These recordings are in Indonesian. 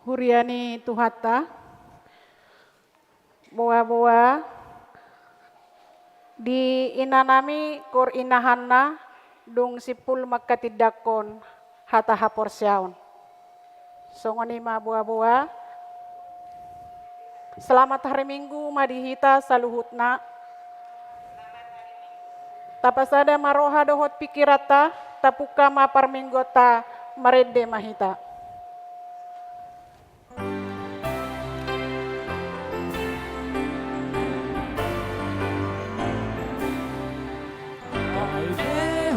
Huriani tuhata, boa-boa, di inanami kur inahanna, dung sipul makatidakon hata haporsyaon. Songoni ma boa-boa, selamat hari Minggu madihita saluhutna. Tapasada maroha dohot pikirata, tapuka ma parminggota marede mahita.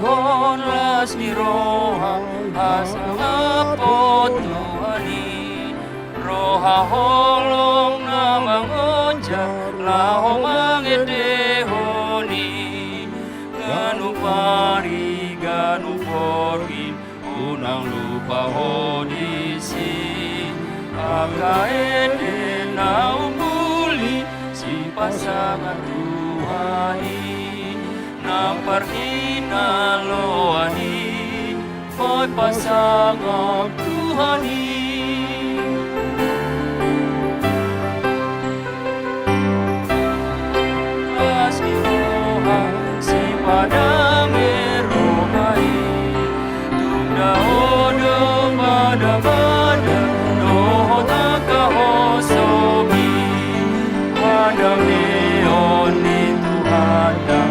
Honlas ni roha asang Tuhani roha holong na mangonja laho mangedehoni ganu pari ganu porgin unang lupa hodisi akaede na ubuli si pasangan Tuhani namparhina loani ko'y pasangag Tuhani Asli roha si padang erokai tunda odo bada-bada doho takahosobi padang neon ni Tuhanda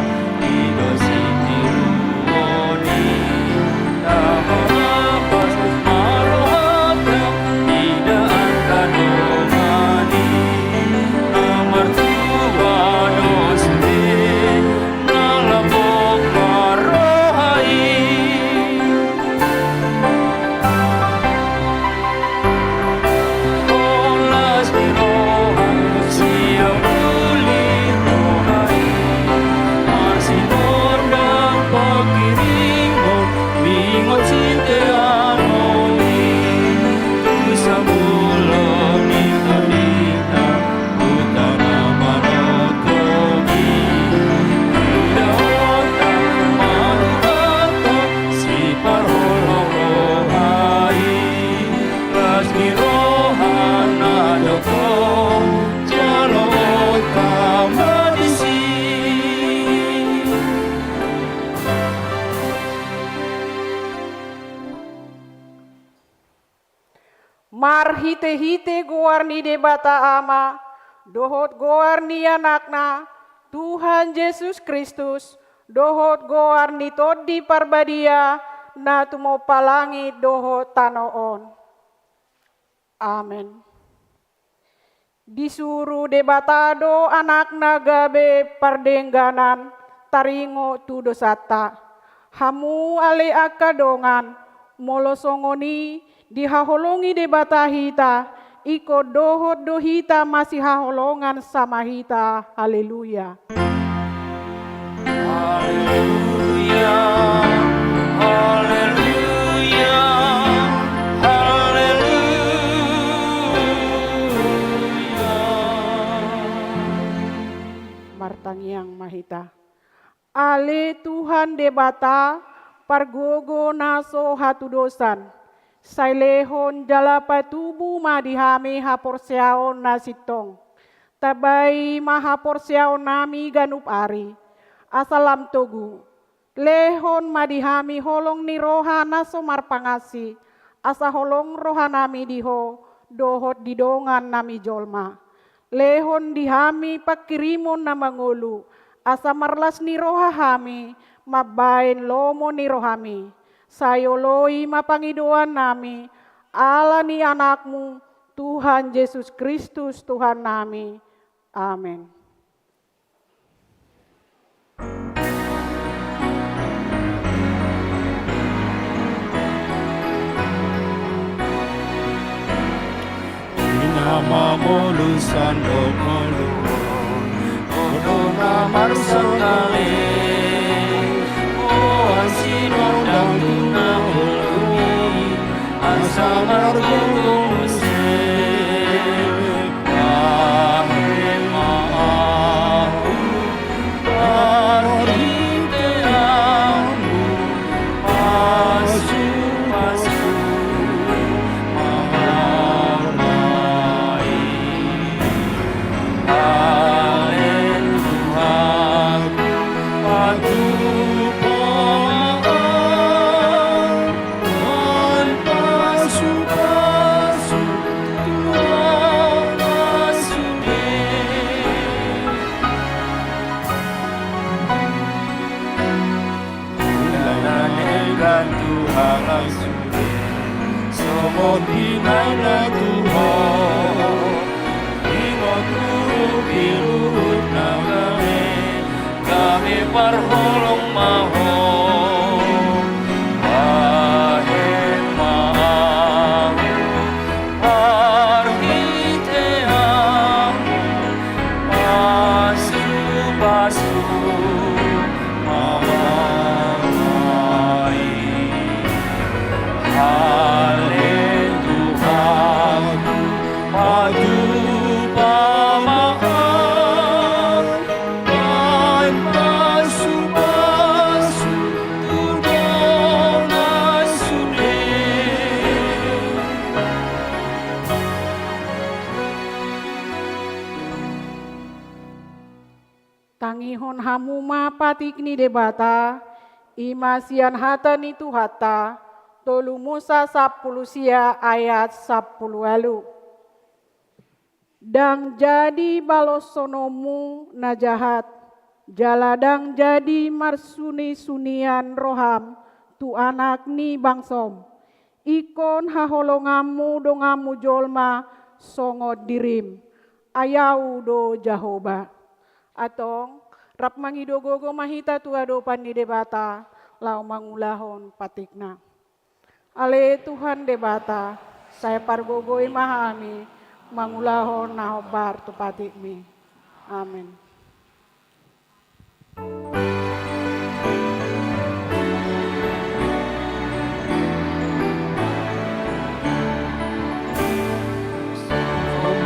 Marhite-hite goar ni debata ama, dohot goar ni anakna, Tuhan Yesus Kristus, dohot goar ni todi parbadia, na tumo palangi dohot tanoon. Amen. Disuruh debatado anakna gabe pardengganan, taringo tudosata, hamu ale akadongan, molosongoni, dihaholongi debata hita, iko dohot dohita masih haholongan sama hita. Haleluya. Haleluya. Haleluya. Haleluya. Martangiang mahita. Ale Tuhan debata pargogo naso hatudosan. Sailehon jalapa tubuh madihami haporsyaon nasitong. Tabai mahaporsyaon nami ganup ari. Asalam togu. Lehon madihami holong ni roha naso marpangasi. Asa holong roha nami diho dohot didongan nami jolma. Lehon dihami pakirimon na mangulu. Asa marlas ni roha hami mabain lomo ni rohami. Sayoloi mapangidoan nami, Allah ni anakmu, Tuhan Yesus Kristus Tuhan nami. Amin. Namamu lusan domoluon, odo namar sekali. Oh asinong dang tunang ulumi, asa margulung musik. Bahre maahu, parhinte amu, pasu pasu, mahal ni parholong maho ahen maahu arhiteamu pasu-pasu mawawai halen Tuhanku padu pamahan main pasu-pasu tudong asune Tangihon hamu mapatik ni debata, imasian hata ni tuhata, tolu Musa 10 sia ayat 10 elu. Dang jadi balosonomu na jahat, jaladang jadi marsuni sunian roham, tu anak ni bangsom. Ikon haholongamu dongamu jolma songot dirim, ayau do Jahoba. Atong rap mangidogogo mahita tuado pandi debata lau mangulahon patikna. Ale Tuhan debata saya pargogoi mahami mangulahon nahobar tu patikmi. Amin.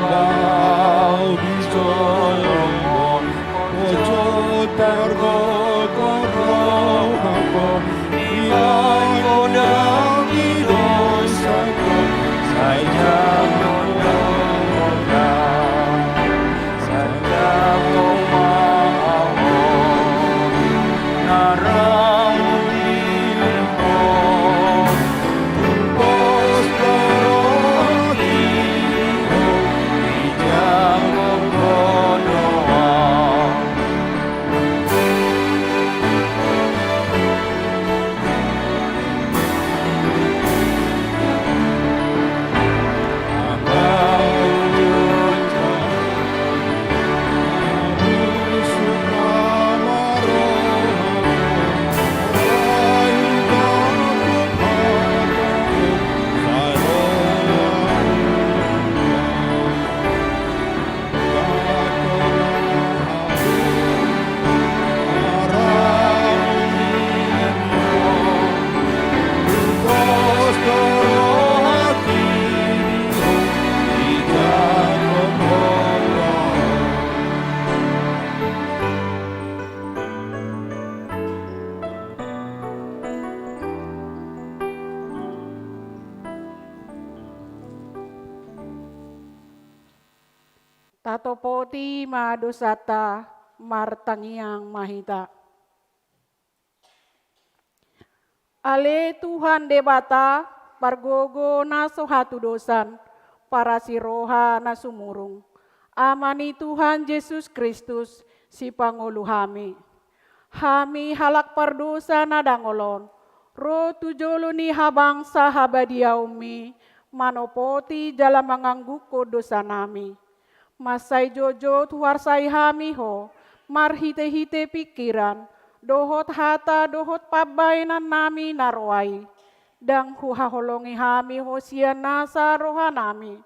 Kau dicolongon ojo tergotong-gotong iwan godang dosaku saya godang saya mau narang dilihon tumpos doroti Tatopoti madosata martangiang mahita. Ale Tuhan debata pargogo na sohatu dosan para siroha na sumurung. Amani Tuhan Yesus Kristus si Pangulu hami. Hami halak pardosa na dangolon. Ro tujolo ni habangsa habadiaumi manopoti jala mangangguko dosa nami. Masai jojo tuharsai hami ho, marhite-hite pikiran, dohot hata dohot pabainan nami narwai. Dang huhaholongi hami ho sian nasa roha nami,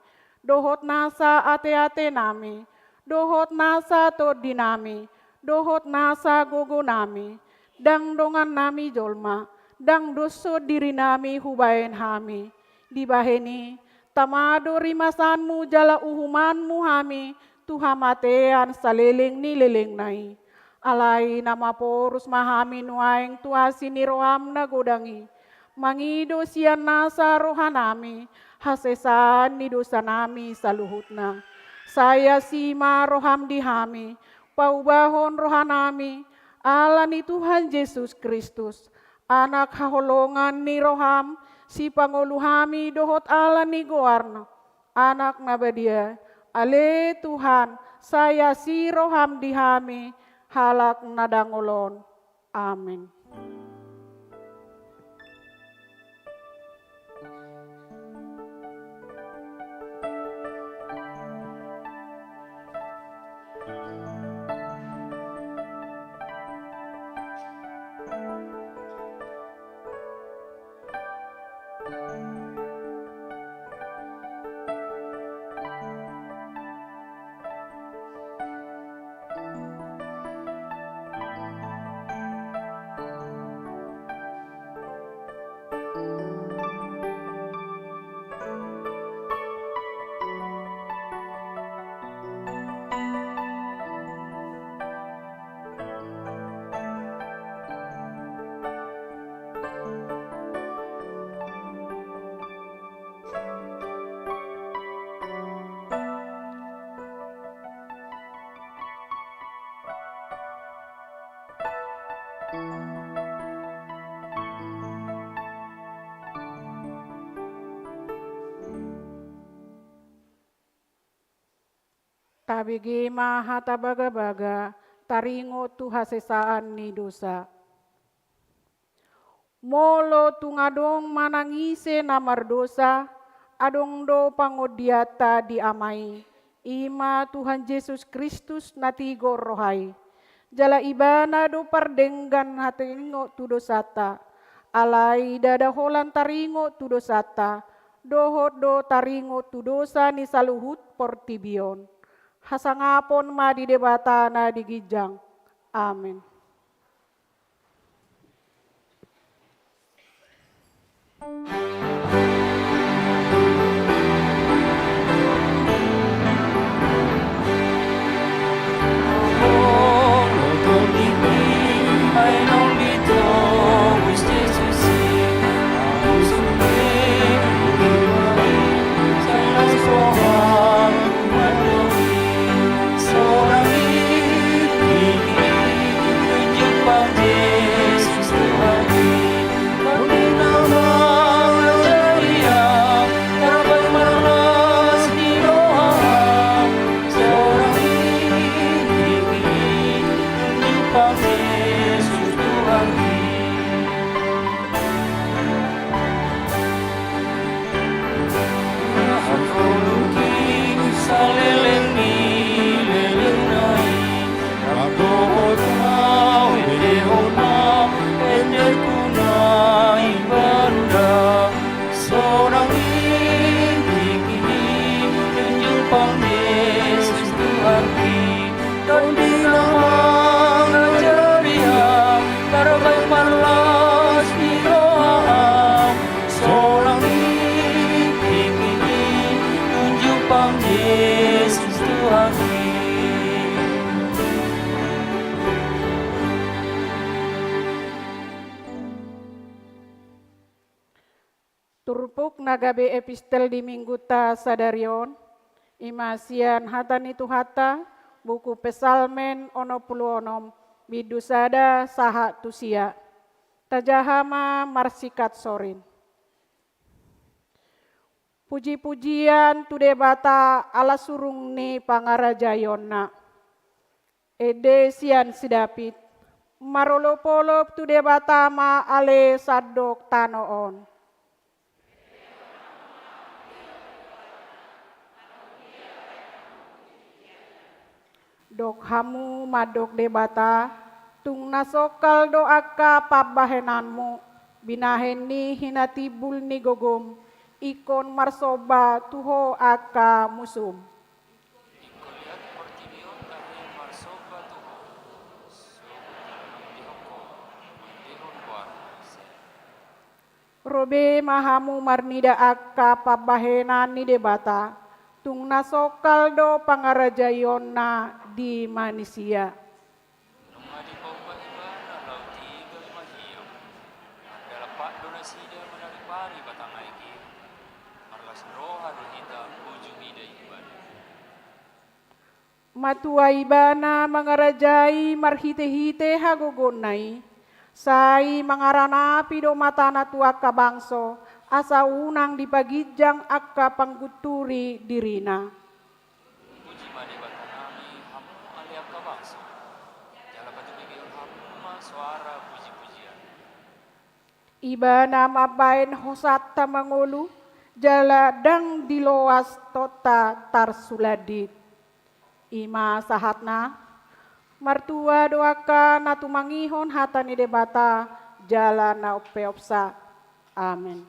dohot nasa ate-ate nami, dohot nasa todi nami, dohot nasa gogo nami, dang dongan nami jolma, dang doso diri nami hubain hami. Dibaheni, tamado rimasanmu jala uhumanmu hami, tuhamatean saliling nililing nai. Alai nama porus mahami nuaing tuasini roham na godangi. Mangido sian nasa rohanami, hasesan ni dosa nami saluhutna. Saya sima roham dihami, paubahon rohanami, ala ni Tuhan Yesus Kristus. Anak haholongan ni roham, si panguluhami dohot ala ni goarno. Anak nabadia, ale Tuhan, saya si roham dihami, halak nadangolon. Amin. Tabigi maha tabaga-baga, taringo tu hasesaan ni dosa. Molo tungadong manangise namar dosa, adong do pangodiata diamai. Ima Tuhan Yesus Kristus natigo rohai. Jala ibana do pardenggan hatingo tu dosata. Alai dada holan taringo tu dosata. Dohot do taringo tu dosa ni saluhut portibion. Hasangapon ma di debatana di gijang. Amin. Turpuk nagabe epistel di minggu ta sadarion, imasian hatan itu hata, buku pesalmen ono puluonom, bidusada saha tusia, tajahama marsikat sorin. Puji-pujian tu debata ala surung ni pangarajayonna, ede sian sidapit, marolopolop tu debata ma ale sadok tanoon. Dok hamu madok debata, tung nasokal doaka pabahenanmu, binaheni hinatibul ni gogom, ikon marsoba tuho aka musum. Robe mahamu marnida aka pabahenan ni debata, tung nasokal do pangarajayonna di manusia. Matua ibana mangarajai marhite-hite hagogonai, sai mangaranapi do matana tua kabangso, asa unang dipagijang akka pangguturi dirina. Puji mani batanami hamu aliak kabangso. Jala patubigi hamu suara puji-pujian. Ibana mabain hosata mangolu, jala dang diloas tota tarsuladit. Ima sahatna, martua doaka natumangihon hatani debata, jala na upeopsa. Amin.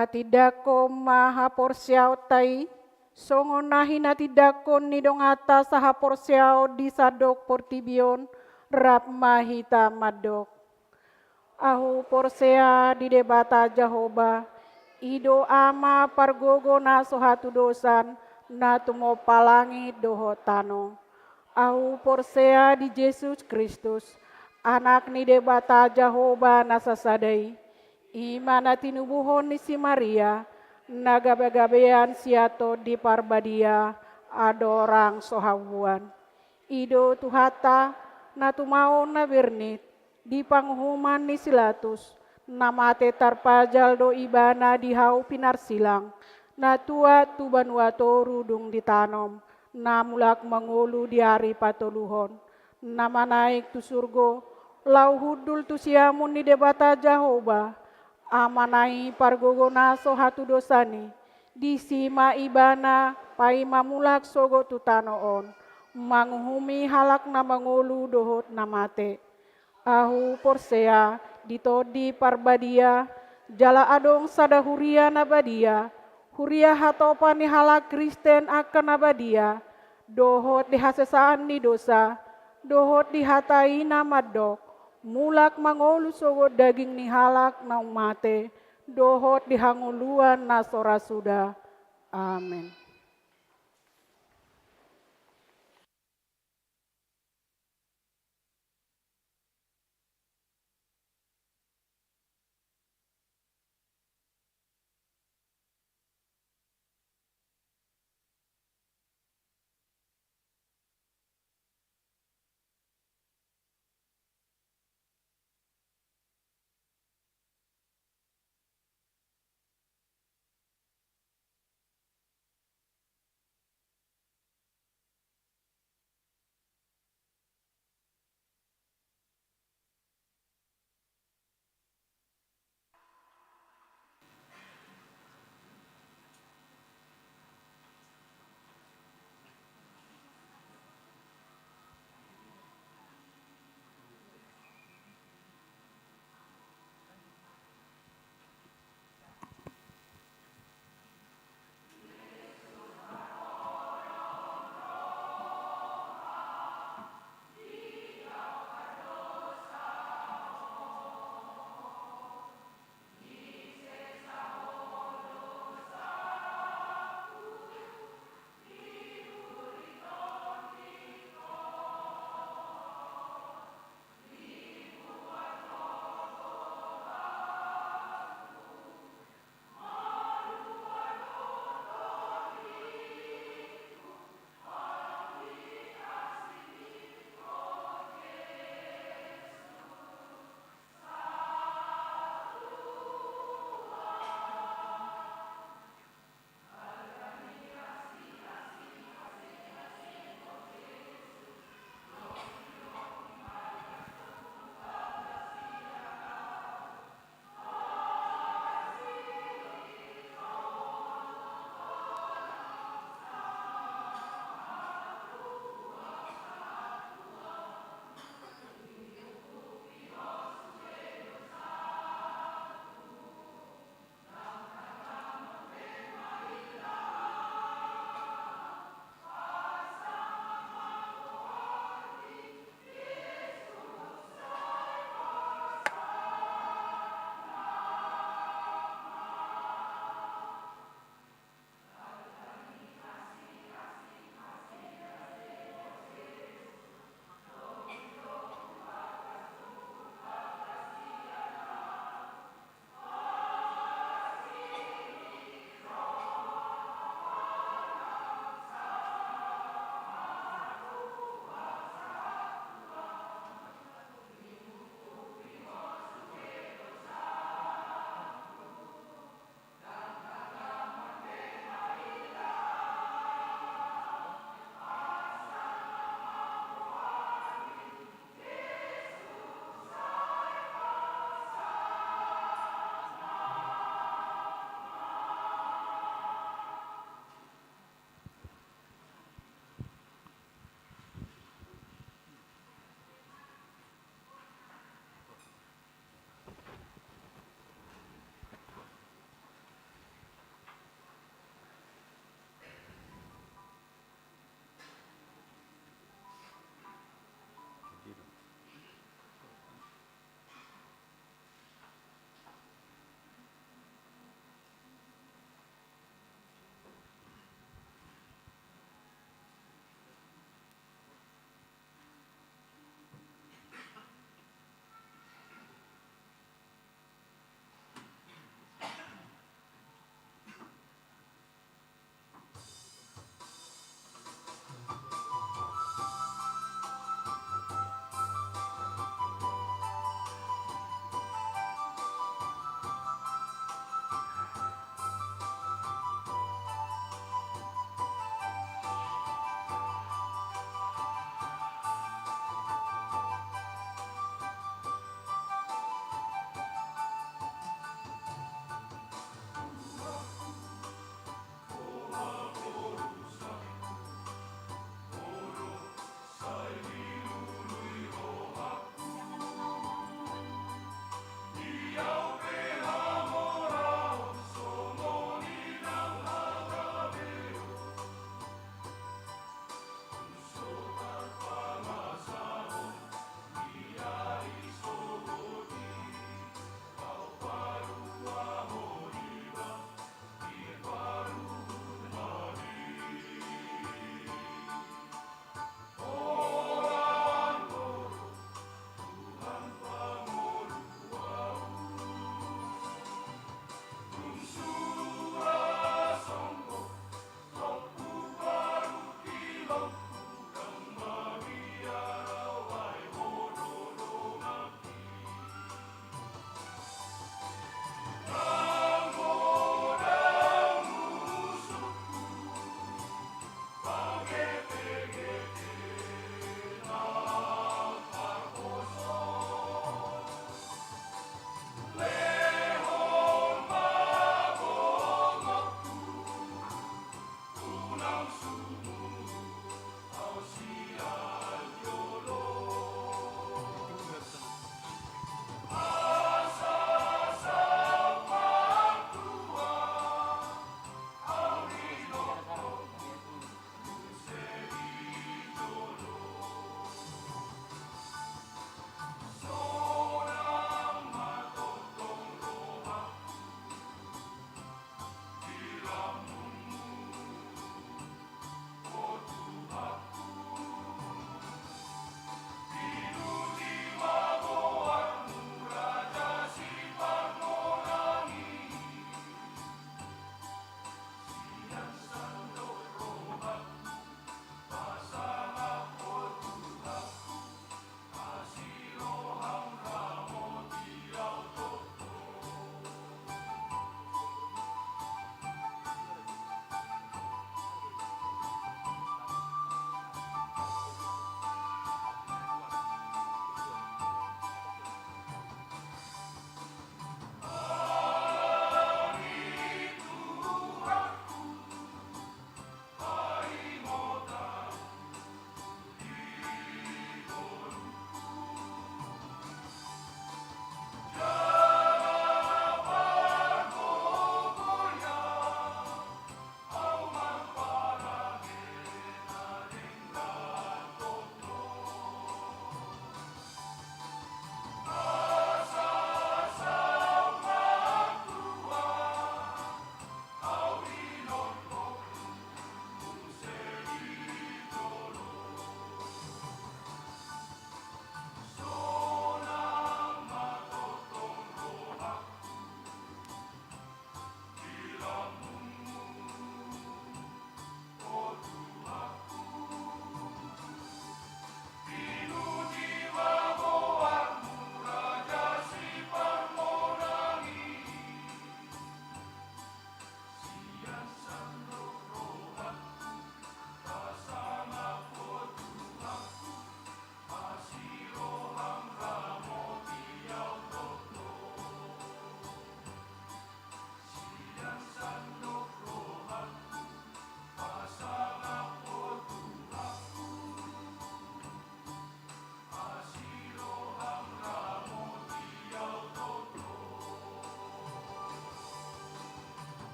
Hatidako maha porsiao tai, songo nahi natidako nidong ata saha porsiao di sadok portibion, rap mahita madok. Ahu porsea di debata Jahoba, ido ama pargogo na sohatu dosan, na tumo palangi dohotano. Ahu porsea di Yesus Kristus, anak ni debata Jahoba nasasadai, imana tinubuhon ni si Maria, nagabe-gabean siato di parbadia, adorang sohabuan. Ido tuhata, na tumao na bernit, di panghuman ni silatus, namate tarpajal do ibana di hau pinar silang, na tua tuban watoru dung ditanom, na mulak mangulu di hari patoluhon, nama naik tu surgo, lau hudul tu siamun ni debata Jahoba, amanai pargogona sohatu dosani, di sima ibana pai mamulak sogo tu tanoon, manguhumi halak na mangulu dohot namate. Ahu porsea ditodi parbadia, jala adong sada huria nabadia, huria hatopa ni halak Kristen akan nabadia, dohot dihasesaan ni dosa, dohot dihatai namadok, mulak mangolu sogo daging ni halak na umate, dohot dihanguluan na sora suda. Amin.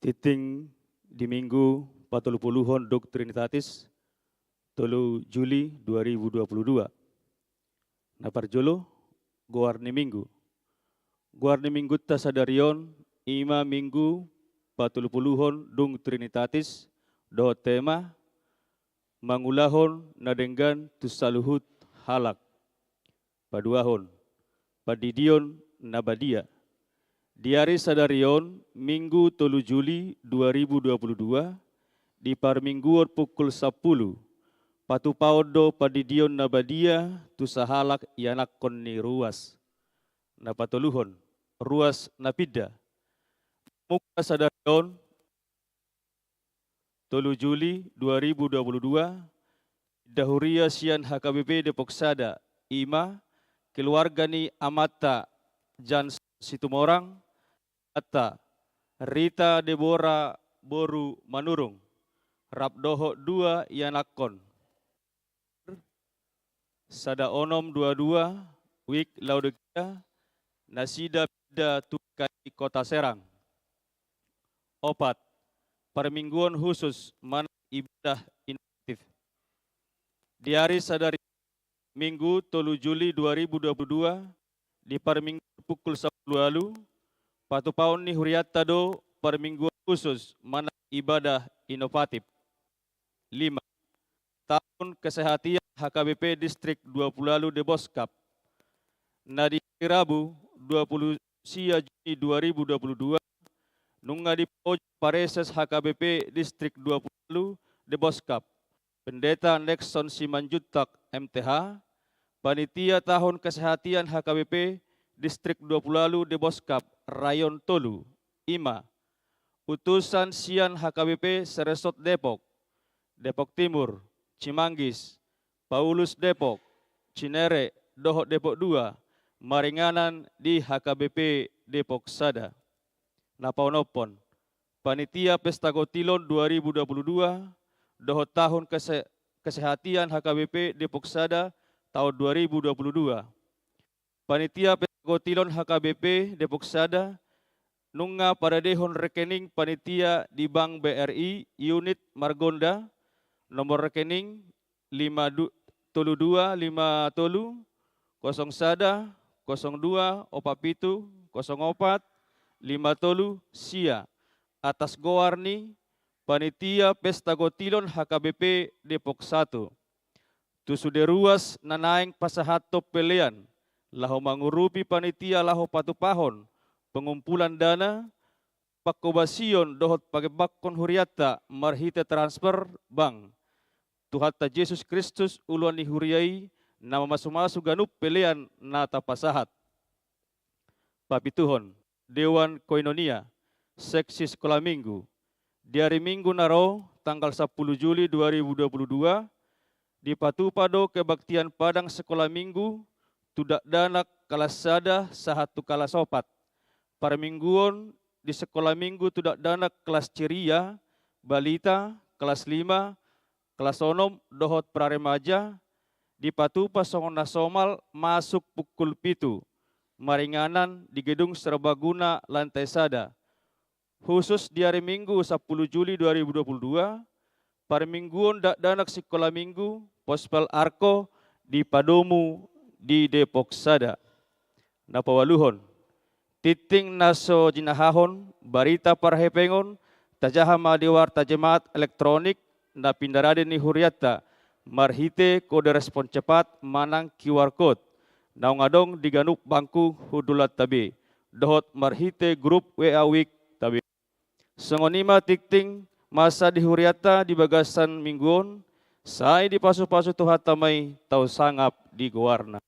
Titing di Minggu 40 Dok Trinitatis 3 Juli 2022. Naparjolo Guarni Minggu. Guarni Minggu tasadarion ima Minggu 40 Dung Trinitatis do tema mangulahon nadenggan tusaluhut halak. Paduahon padidion nabadia. Diari sadarion Minggu 3 Juli 2022 di parmingguor pukul 10 patupaudo padidion nabadia tusahalak yanak konni ruas napatuluhon ruas napida muka sadarion 3 Juli 2022 dahuria sian HKBP Depok Sada ima keluarga ni amata Jan Situmorang Ata Rita Deborah Boru Manurung Rabdoho 2 Yanakon Sada Onom 22 Wik Laudekia Nasida Pida Tukai Kota Serang. Opat Permingguan khusus mana ibadah inovatif. Di hari sadari Minggu 3 Juli 2022 di parminggu pukul 10 lalu patupaun ni huriata do parmingguan khusus mana ibadah inovatif. 5. Tahun Kesehatan HKBP Distrik 20 lalu de Boskap. Nadi Rabu 20 Sia Juni 2022 nunga di Pareses HKBP Distrik 20 lalu de Boskap. Pendeta Nexon Simanjuntak MTH, Panitia Tahun Kesehatan HKBP Distrik 20 lalu de Boskap Rayon Tolu. 5. Utusan Sian HKBP Seresot Depok, Depok Timur, Cimanggis, Paulus Depok, Cinere, Dohok Depok 2, Maringanan di HKBP Depok Sada. Napaunopon, Panitia Pesta Gotilon 2022, Dohok Tahun Kesehatan HKBP Depok Sada tahun 2022. Panitia Pesta Gotilon HKBP Depok Sada nunga pada dehon rekening panitia di Bank BRI unit Margonda nomor rekening 53253 01 02 opapitu 04 53 Sia atas goarni Panitia Pesta Gotilon HKBP Depok 1. Tusuderuas nanaing pasahato pelean laho mangurupi panitia laho patupahon pengumpulan dana pakobasion dohot pagebakon huriata marhite transfer bank Tuhata Yesus Kristus uluan huriai nama masu-masu ganup pelean nata pasahat. Papituhon Dewan Koinonia Seksi Sekolah Minggu di hari Minggu naro tanggal 10 Juli 2022 di Patupado Kebaktian Padang Sekolah Minggu tudak danak kalas sada sahatu kalas opat. Parmingguon di Sekolah Minggu tudak danak kelas ceria, balita, kelas 5, kelas onom, dohot praremaja, di Patupa Songon Nasomal masuk pukul 7, maringanan di Gedung Serbaguna lantai sada. Khusus di hari Minggu 10 Juli 2022, parmingguon dak danak Sekolah Minggu, Pospel Arko di Padomu di Depok Sada. Napawaluhon, titing naso jinahahon, barita parhepengon, tajahama diwarta jemaat elektronik, na pindarade ni huriata, marhite kode respon cepat manang QR code, naungadong diganup bangku hudulat tabi, dohot marhite grup WA Week tabi. Sengonima tikting masa di huriata di bagasan mingguon, sai di pasu-pasu tuhatamay tau sangap di gowarna.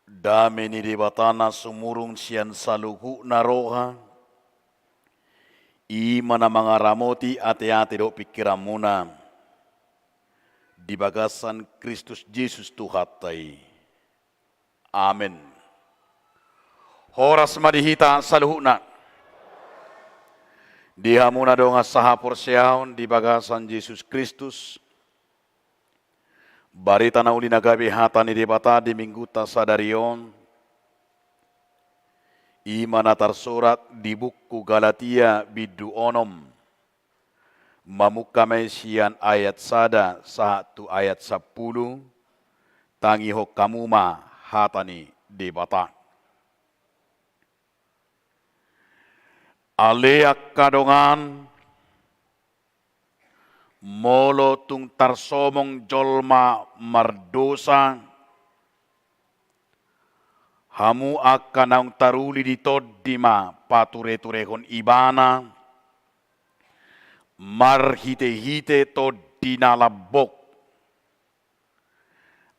Dami ni debatana sumurung sian saluhu naroha. Ima na mga ramoti ate-ate do pikiramuna. Di bagasan Kristus Jesus Tuhatay. Amen. Horas madihita saluhu na. Diha muna do nga sahapor siyaon di bagasan Jesus Kristus. Barita na uli nagabi hata ni debata di mingguta sadarion. Ima na tarsurat di buku Galatia bidu onom. Mamukamay siyan ayat sada satu ayat 10. Tangi ho kamuma hata ni debata. Aleak kadongan molo tung tarsomong jolma mardosa hamu akan ang taruli di toddima pature-turehon ibana marhite-hite toddina labok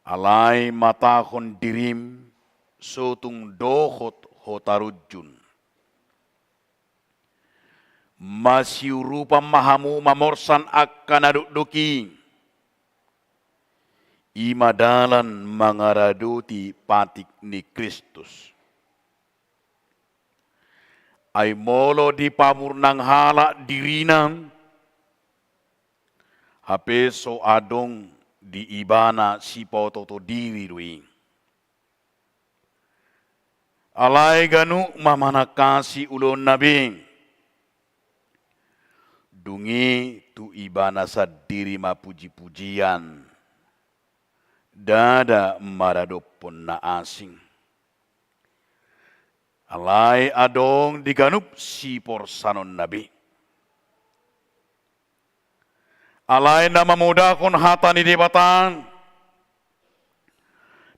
alay matahon dirim sotung dohot hotarujun masih rupa mahamu mamorsan akan aduk-duki. Imadalan mangaraduti patik ni Kristus. Ay molo di pamurnang hala dirinam. Hapeso adong di ibana si pototo diri ruing. Alay ganu mamanakasi ulon nabing. Dungi tu ibana sa diri mapuji-pujian. Dada maradopon na asing. Alay adong diganup si porsanon nabi. Alay na mamudakon hata ni debatan.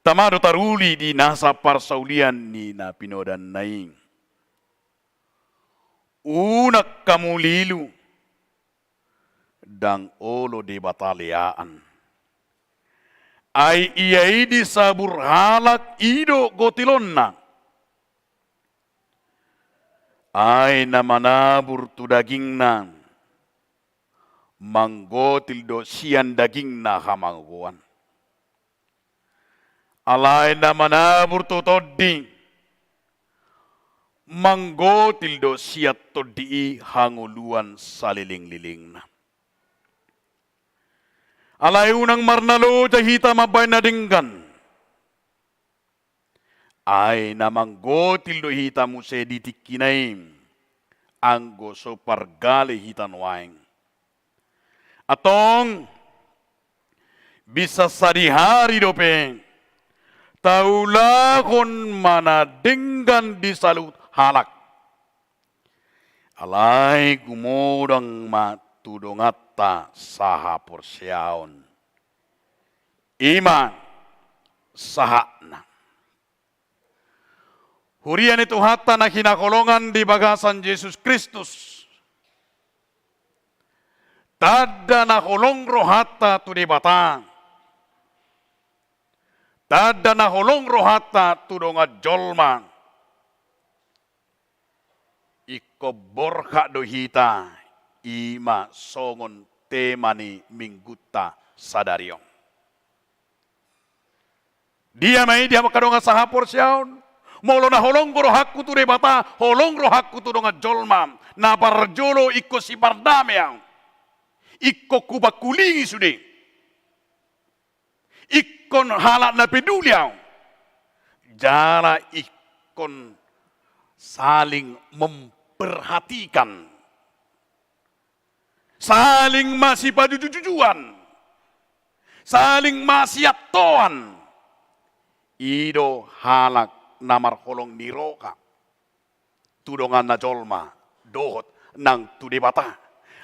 Tamado taruli di nasa parsaulian ni na pinodan naing. Unak kamulilu. Dang olo di bataliaan. Ay iyay di sabur halak ido gotilonna. Ay namanabur tu daging na. Manggotil do siyan daging na hamangguan. Alay namanabur tu toddi. Manggotil do siyat toddi hanguluan saliling-liling na. Alay unang marnalo jahita mabay na dinggan. Ay namanggotil do hita mo se ditikinaim. Anggo so pargali hitan waing. Atong bisa sadihari do pe. Taulakon manadinggan di salut halak. Alay gumodang matudongata saha porsyaon. Iman saha na. Hurian itu hatta na kinakolongan di bagasan Yesus Kristus. Tada na kolong rohata tu di batang. Tada na kolong rohata tu donga jolma. Iko borka dohita ima songon temani mingguta sadariong. Dia may dia makadonga sahapor siyaon. Molo na holong rohakku tu debata, holong rohakku tu donga jolma. Na parjolo iko si pardameang. Iko kubakulingi sude. Ikon halak na peduliang. Jara ikon saling memperhatikan. Saling masih pajujujuan. Saling masih atoan. Ido halak namar holong niroka. Tudongan na jolma. Dohot nang tudebata.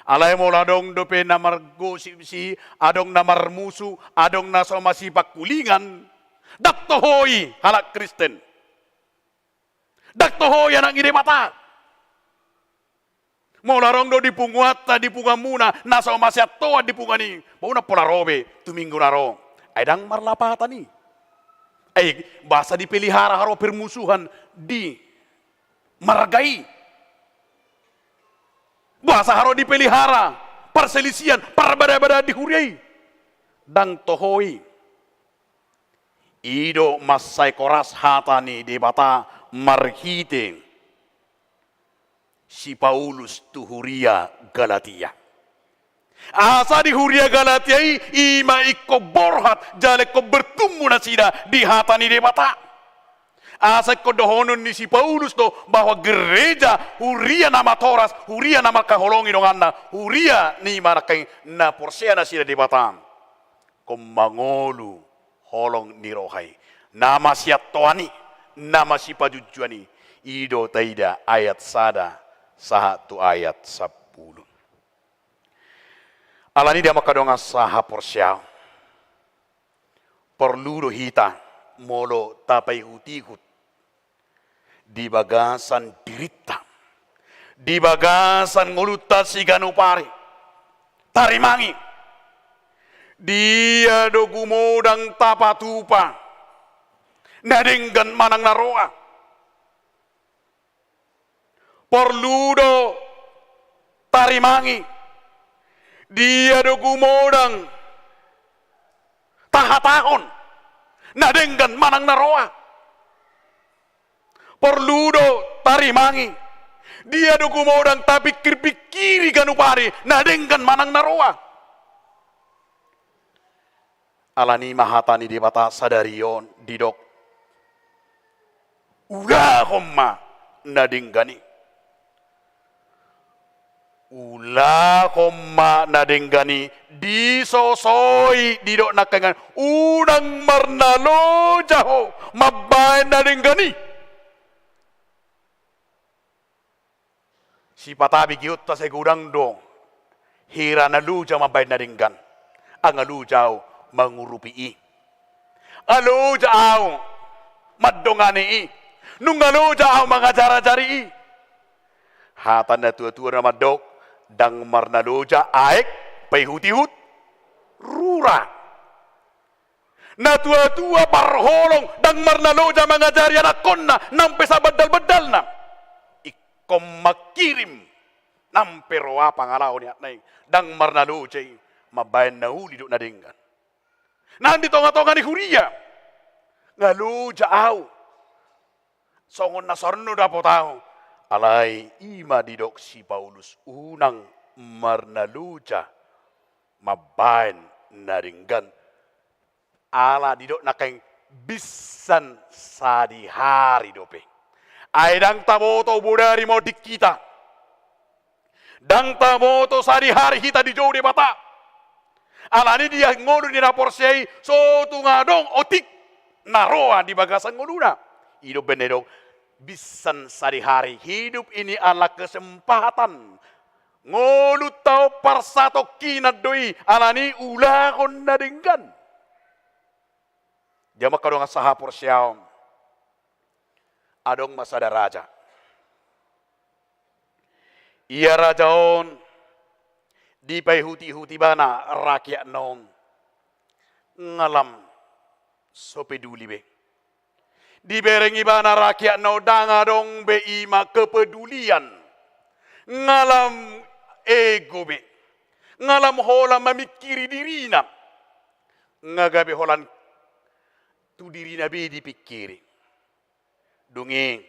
Alay mo ladong dope namar gosipsi. Adong namar musu. Adong nasa masih pakulingan. Daktohoy halak Kristen. Daktohoy anang idebata. Mo larong do dipunguata dipungamuna. Nasa masih atoan dipungani. Bauna polarobe. Tuminggu laro. Aydang marlapatan ni. Bahasa dipelihara haro permusuhan di margai. Bahasa haro dipelihara perselisihan, parbada-bada dihuriai. Dan tohoi. Ido masai koras hatani debata marhite. Si Paulus tu huria Galatia. Asa di huria Galatia ima ikko borhat jale ko bertumbu na sida di hatani debata. Asa ko dohonon ni si Paulus do bahwa gereja huria nama toras, huria nama kaholongi dong anda, huria ni mana kay na porsea na sida debata. Mangolu holong ni rohai. Nama siat toani, nama si pajujuani. Ido taida ayat sada. Satu ayat 10. Alani dia makadonga saha porsyao. Perlu hita molo tapai hutikut. Di bagasan dirita. Di bagasan nguluta si ganupari. Tarimangi. Dia do gumodang tapatupa. Nadenggan manang naroa. Porludo tarimangi. Dia do gumodang tahatahon. Nadenggan manang naroa. Porludo tarimangi. Dia do gumodang tapikir-pikiri ganupari. Nadenggan manang naroa. Alani mahatani di bata sadarion didok. Ulah homma nadenggani. Ulah homma nadenggani disosoi didok nakangan unang marnalo jaho mabay nadenggani. Si patabi giut ta segudang do hira naluja mabay nadenggan. Ang alujaw mangurupi. Alujaw madongani. Nung alujaw mga jara-jari. Hatan na tua-tua na madok. Dang marnaluja aek payhutihut rura. Na tua-tua parholong dang marnaluja mga jari anakon na nampe sa badal-badal na. Ikom makirim namperoa pangalaw niya na dang marnaluja mabayan na huli do na dinggan. Nandito nga ni huria. Ngaluja aw. Songon na sorno da po tao. Alay ima didok si Paulus unang marnaluja mabayan na dinggan. Ala didok na kay bisan sa dihari dope. Ay dang tamoto budari mo dikita. Dang tamoto sa dihari kita di jauh de bata. Alani dia ngono ni raporsei so tungadong otik naroa di bagasan ngoduna. Hidup benedong bisan sehari-hari hidup ini ala kesempatan. Ngolu tau parsato kinat doi alani ulakon nadenggan. Dia makadong saha porsyao. Adong masada raja. Ia rajaon di payhuti-huti bana rakyat nong ngalam so peduli be. Di berengi bana rakyat no dangadong be ima kepedulian. Ngalam ego be. Ngalam hola memikiri dirina. Ngagabe holan tu dirina be dipikiri. Dungi.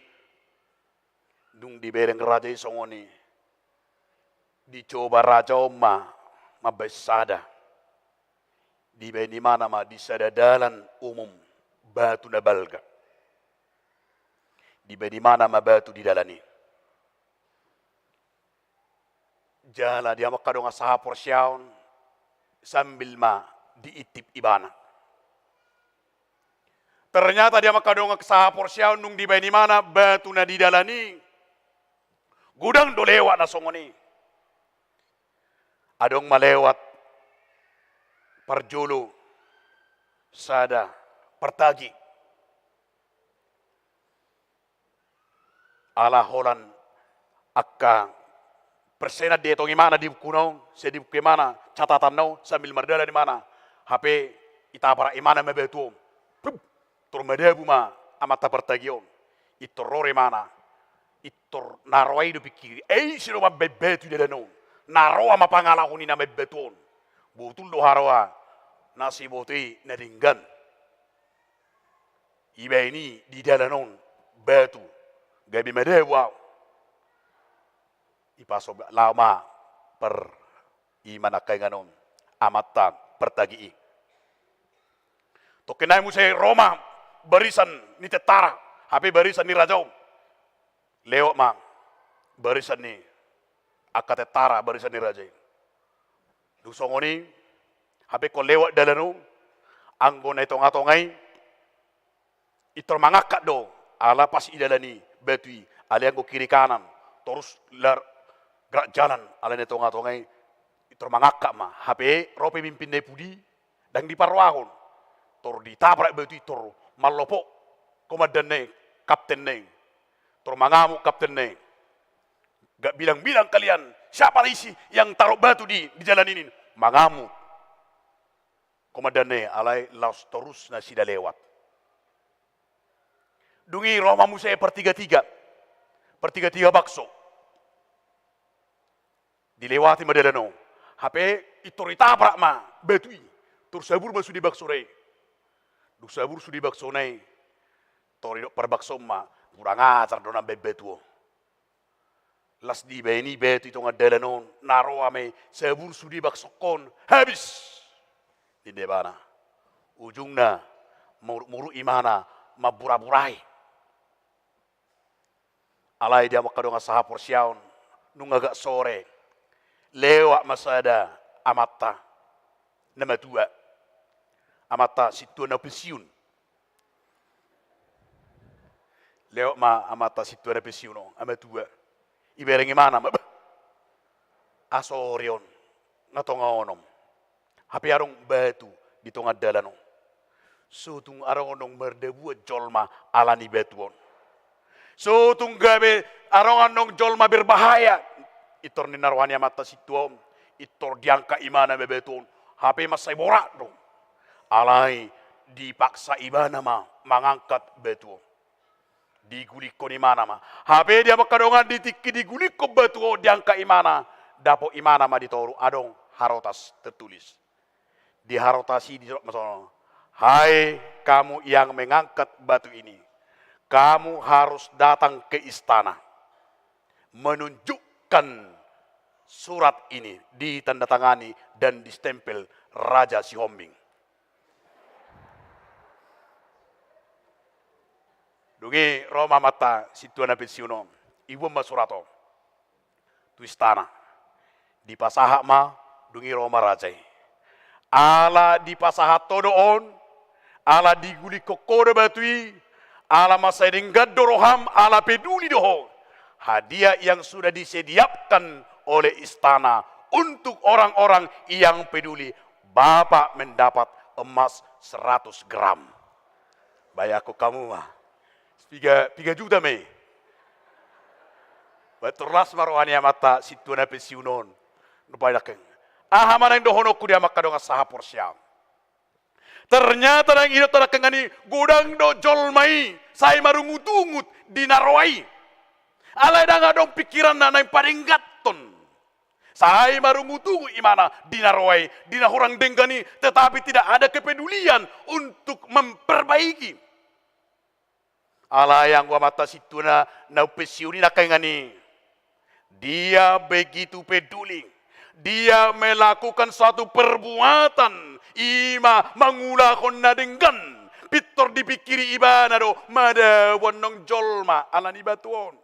Dung di bereng raja isongoni. Dicoba raja oma mabesada. Di beni mana ma di sadadalan umum batu na balga. Di beni mana ma batu di dalani. Jala dia makadong asaha porsyaon sambil ma diitip ibana. Ternyata dia makadong asaha porsyaon nung di beni mana batu na di dalani. Gudang dolewa na songoni. Adong malewat parjolo sada pertagi ala holan akka persena dia tongi mana di kunong sedip ke mana catatan no sambil merdala di mana HP ita para imana mebetu Tur medebu ma amata pertagion. Itor rore mana. Itor naroi do pikiri. Sino ma bebetu de no. Naroa ma pangalahuni na bebetuon. Butul do haroa. Nasi boti nadinggan. Iba ini di dalanon betu. Gabi medebu wow. Ipaso lama per imanakai ganon. Amata pertagi. Tokenai musai Roma barisan ni tetara. Hape barisan ni rajau. Lewat ma barisan ni akatetara barisan ni rajai. Dusongoni hape ko lewat dalanu anggon na itongatongai itor mangakat do ala pas idalani betui ala anggo kiri kanan terus lar gerak jalan ala na itongatongai itor mangakak ma hape rope mimpin dai pudi dang di parwahon tor ditabrak betui tor malopok komandan ne kapten ne tor mangamuk kapten ne gak bilang-bilang kalian siapa isi yang taruh batu di jalan ini mangamuk komandan ne alai laos terus na sida lewat dungi Roma musa pertiga-tiga bakso dilewati madalano hape itor itabrak ma betui tur sabur masudi bakso rei du sabur sudi bakso nai tori per bakso ma kurang ajar dona bebetuo las di beni betu itu ngadalanon naro ame sabur sudi bakso kon habis di debana ujungna muru imana mabura-burai alai dia makadonga sahapor siaun nungagak sore lewat masada amata nama dua amata situ na pensiun lewat ma amata situ na pensiun ama dua iberengi mana asorion ngatonga onom hape arong batu di tonga dalano sutung arong onong merdebu jolma alani betuon sutung gabe arong onong jolma berbahaya itor ni narwani amata situom itor diangka imana bebetuon hape masai borak dong alai dipaksa ibana ma mangangkat betuon digulik ko ni mana ma hape dia makadongan ditiki digulik ko betuon diangka imana dapo imana ma ditoru adong harotas tertulis di harotasi di masalah hai kamu yang mengangkat batu ini kamu harus datang ke istana menunjukkan surat ini ditandatangani dan distempel Raja Sihombing. Dungi Roma mata situana pensiunom ibu masurato tu istana di pasaha ma dungi Roma rajai ala di pasaha todoon ala diguli kokode batui ala masaiding gadoroham ala peduli doho hadiah yang sudah disediakan oleh istana untuk orang-orang yang peduli. Bapak mendapat emas 100 gram. Bayako kamu mah. 3 juta me. Beterlas marwani mata situana pensiunon. Nupailakeng. Aha manang dohonok dia makadonga sahapor siam. Ternyata nang ino tarakengani gudang do jolmai sai marungutungut dinaroi. Alai danga dong pikiran na nang paringgaton. Sai marungutungut imana dinaroi, dinahurang denggani tetapi tidak ada kepedulian untuk memperbaiki. Ala yang gua mata situna na pesiuni na kengani. Dia begitu peduli. Dia melakukan suatu perbuatan ima mangulakon na denggan pitor dipikiri ibana do mada wanong jolma alani batuon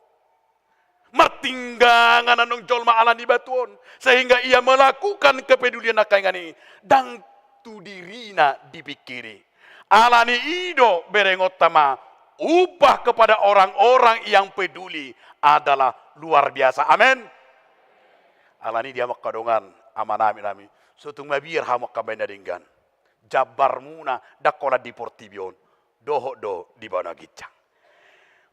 martinggangan anong jolma alani batuon sehingga ia melakukan kepedulian nakangani dan tu dirina dipikiri alani ido berengotama upah kepada orang-orang yang peduli adalah luar biasa. Amin. Alani dia makadongan amanami nami. Sutung mabir hamak kabenda dinggan. Jabar muna dakola di portibion. Doho do di bana gicang.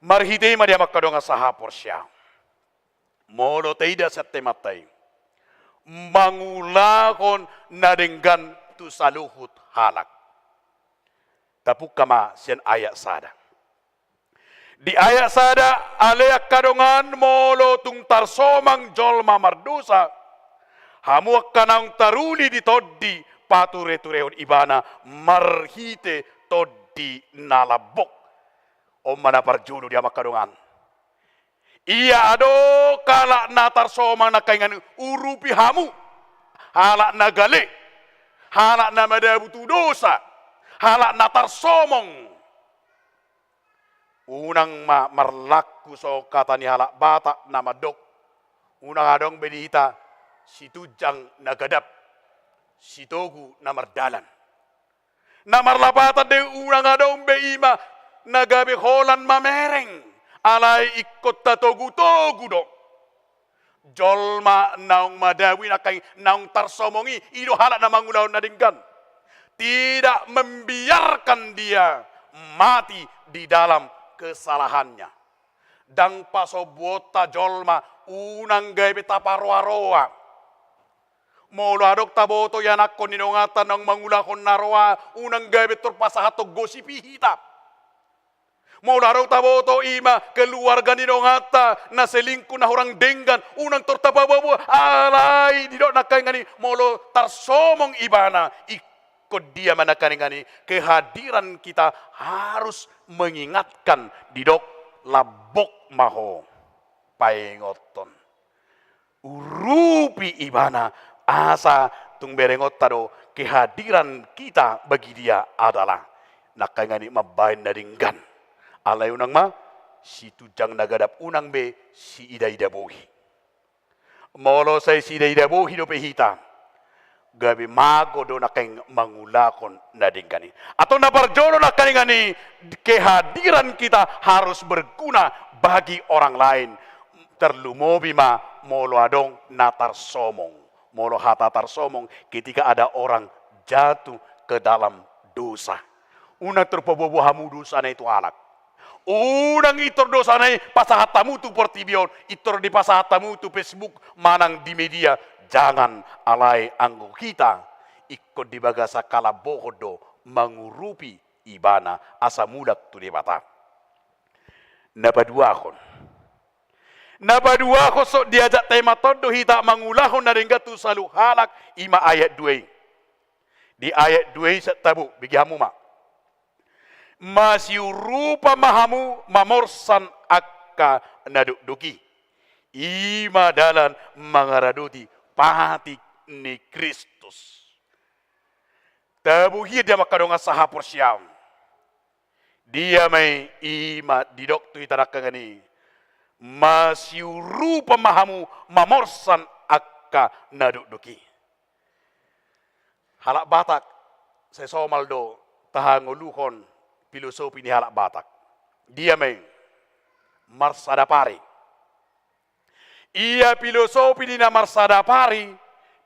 Marhitei ma dia makadongan sahapor siya. Modo teida sette matai. Mangulakon na dinggan tu saluhut halak. Tapuk kama sian ayat sada. Di ayat sada aleak kadongan molo tung tarsomang jolma mardosa. Hamuak kanang taruli di toddi pature-tureon ibana marhite toddi nalabok. O manaparjulo di amak kadongan. Iya ado kala na tarsomang nakaingan urupi hamu. Halak na gali. Halak na madabutu dosa. Halak na tarsomong. Unang marlaku so kata ni halak batak na madok. Unang adong bedita si tujang nagadap. Si togu na mardalan. Na marlapatan de unang adong beima nagabi holan mamereng. Alay ikot tatogu-togu do. Jolma naong madawi na kay naong tarsomongi. Ilo halak na mangulaw na dinggan. Tidak membiarkan dia mati di dalam kesalahannya. Dang pasobota jolma unang gabi taparoa-roa. Molo adok taboto yanak ko ninongatan ng mangulakon naroa unang gabi turpasahatog gosipi hitap. Molo adok taboto ima keluarga ninongata na selingkuh na hurang denggan unang tortabababu alay didok nakay molo tarsomong ibana ikut dia manakani kehadiran kita harus mengingatkan didok labok maho paingoton urupi ibana asa tung berengot tado kehadiran kita bagi dia adalah nakangani mabain na ringgan alay unang ma si tujang nagadap unang be si ida-ida bohi molo say si ida-ida bohi do pehita gabi mago do nakeng mangulakon na dingkani. Atau naparjolo na kaningani kehadiran kita harus berguna bagi orang lain. Terlumobi ma molo adong natar somong. Molo hata tarsomong ketika ada orang jatuh ke dalam dosa. Unang terpobobo hamu dosa na itu alak. Unang itor dosa na pasahatamu tu portibion. Itor di pasahatamu tu Facebook manang di media. Jangan alay anggo kita ikut di bagasa kala bohodo mengurupi ibana asa mudak tu di bata. Napaduakon so diajak tema todo hita mangulahon na ringgatu salu halak ima ayat 2. Di ayat 2 sa tabu bigihamu ma. Masih rupa mahamu mamorsan akka nadukduki. Ima dalan mangaraduti pahati ni Kristus. Tabuhi dia makadonga sahapor siam. Dia may ima didok tu itarakang ni. Masih rupa mahamu mamorsan akka nadukduki. Halak Batak saya somaldo tahanguluhon filosofi ni halak Batak. Dia may marsadapari. Ia filosofi ni namar sadapari,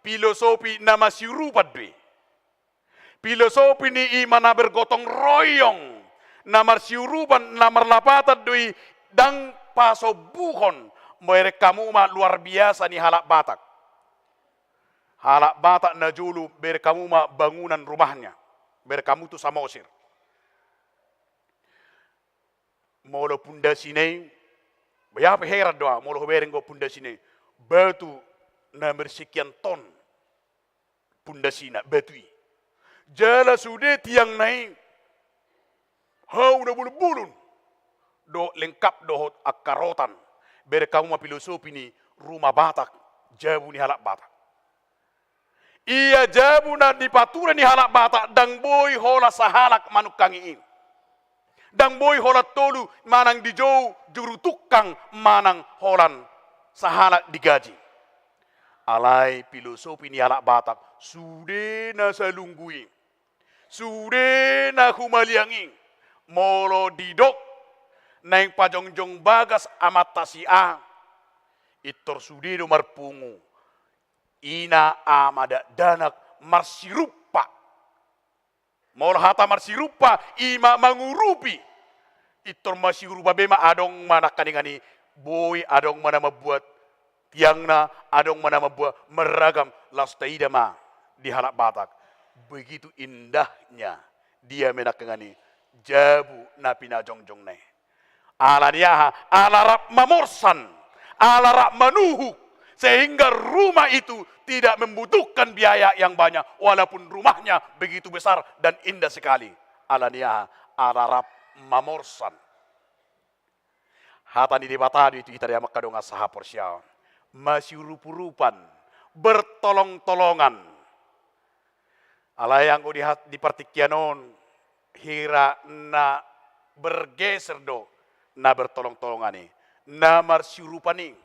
filosofi nama sirupat dwi. Filosofi ni imana bergotong royong, namar sirupan, namar lapatan dwi, dang pasobuhon, merekamu ma luar biasa ni halak Batak. Halak Batak na julu berekamu ma bangunan rumahnya, berekamu tu samosir. Molo pundasine Bayapa heran doa, molo bereng go pundasine batu na bersekian ton pundasina batui. Jala sude tiang naik, hau na bulun do lengkap dohot akarotan. Berekamu ma filosofi ni rumah Batak, jabu ni halak Batak. Ia jabu na di patura ni halak Batak, dang boy hola sahalak manuk kangiin. Dang boy holat tolu manang dijau juru tukang manang holan sahalak digaji. Alay filosofi ni halak Batak sude na salunggui. Sude na humaliangi. Molo didok naing pajongjong bagas amat tasia. Itor sude do marpungu. Ina amada danak marsirupa. Molo hata marsirupa ima mangurupi. Itor masirupa bema adong mana kaningani boy adong mana mabuat tiangna adong mana mabuat meragam lastaida ma di halak Batak. Begitu indahnya dia menakangani jabu na pinajong-jong na. Ala niya, alarap mamorsan, alarap manuhuk, sehingga rumah itu tidak membutuhkan biaya yang banyak, walaupun rumahnya begitu besar dan indah sekali. Ala niya, alarap mamorsan. Hata ni debatado itu kita diamak kadonga saha Porsyaon. Masih rup-rupan, bertolong-tolongan. Ala yang ko di partikianon, hira na bergeser do, na bertolong-tolongan ni. Na marsyurupan ni.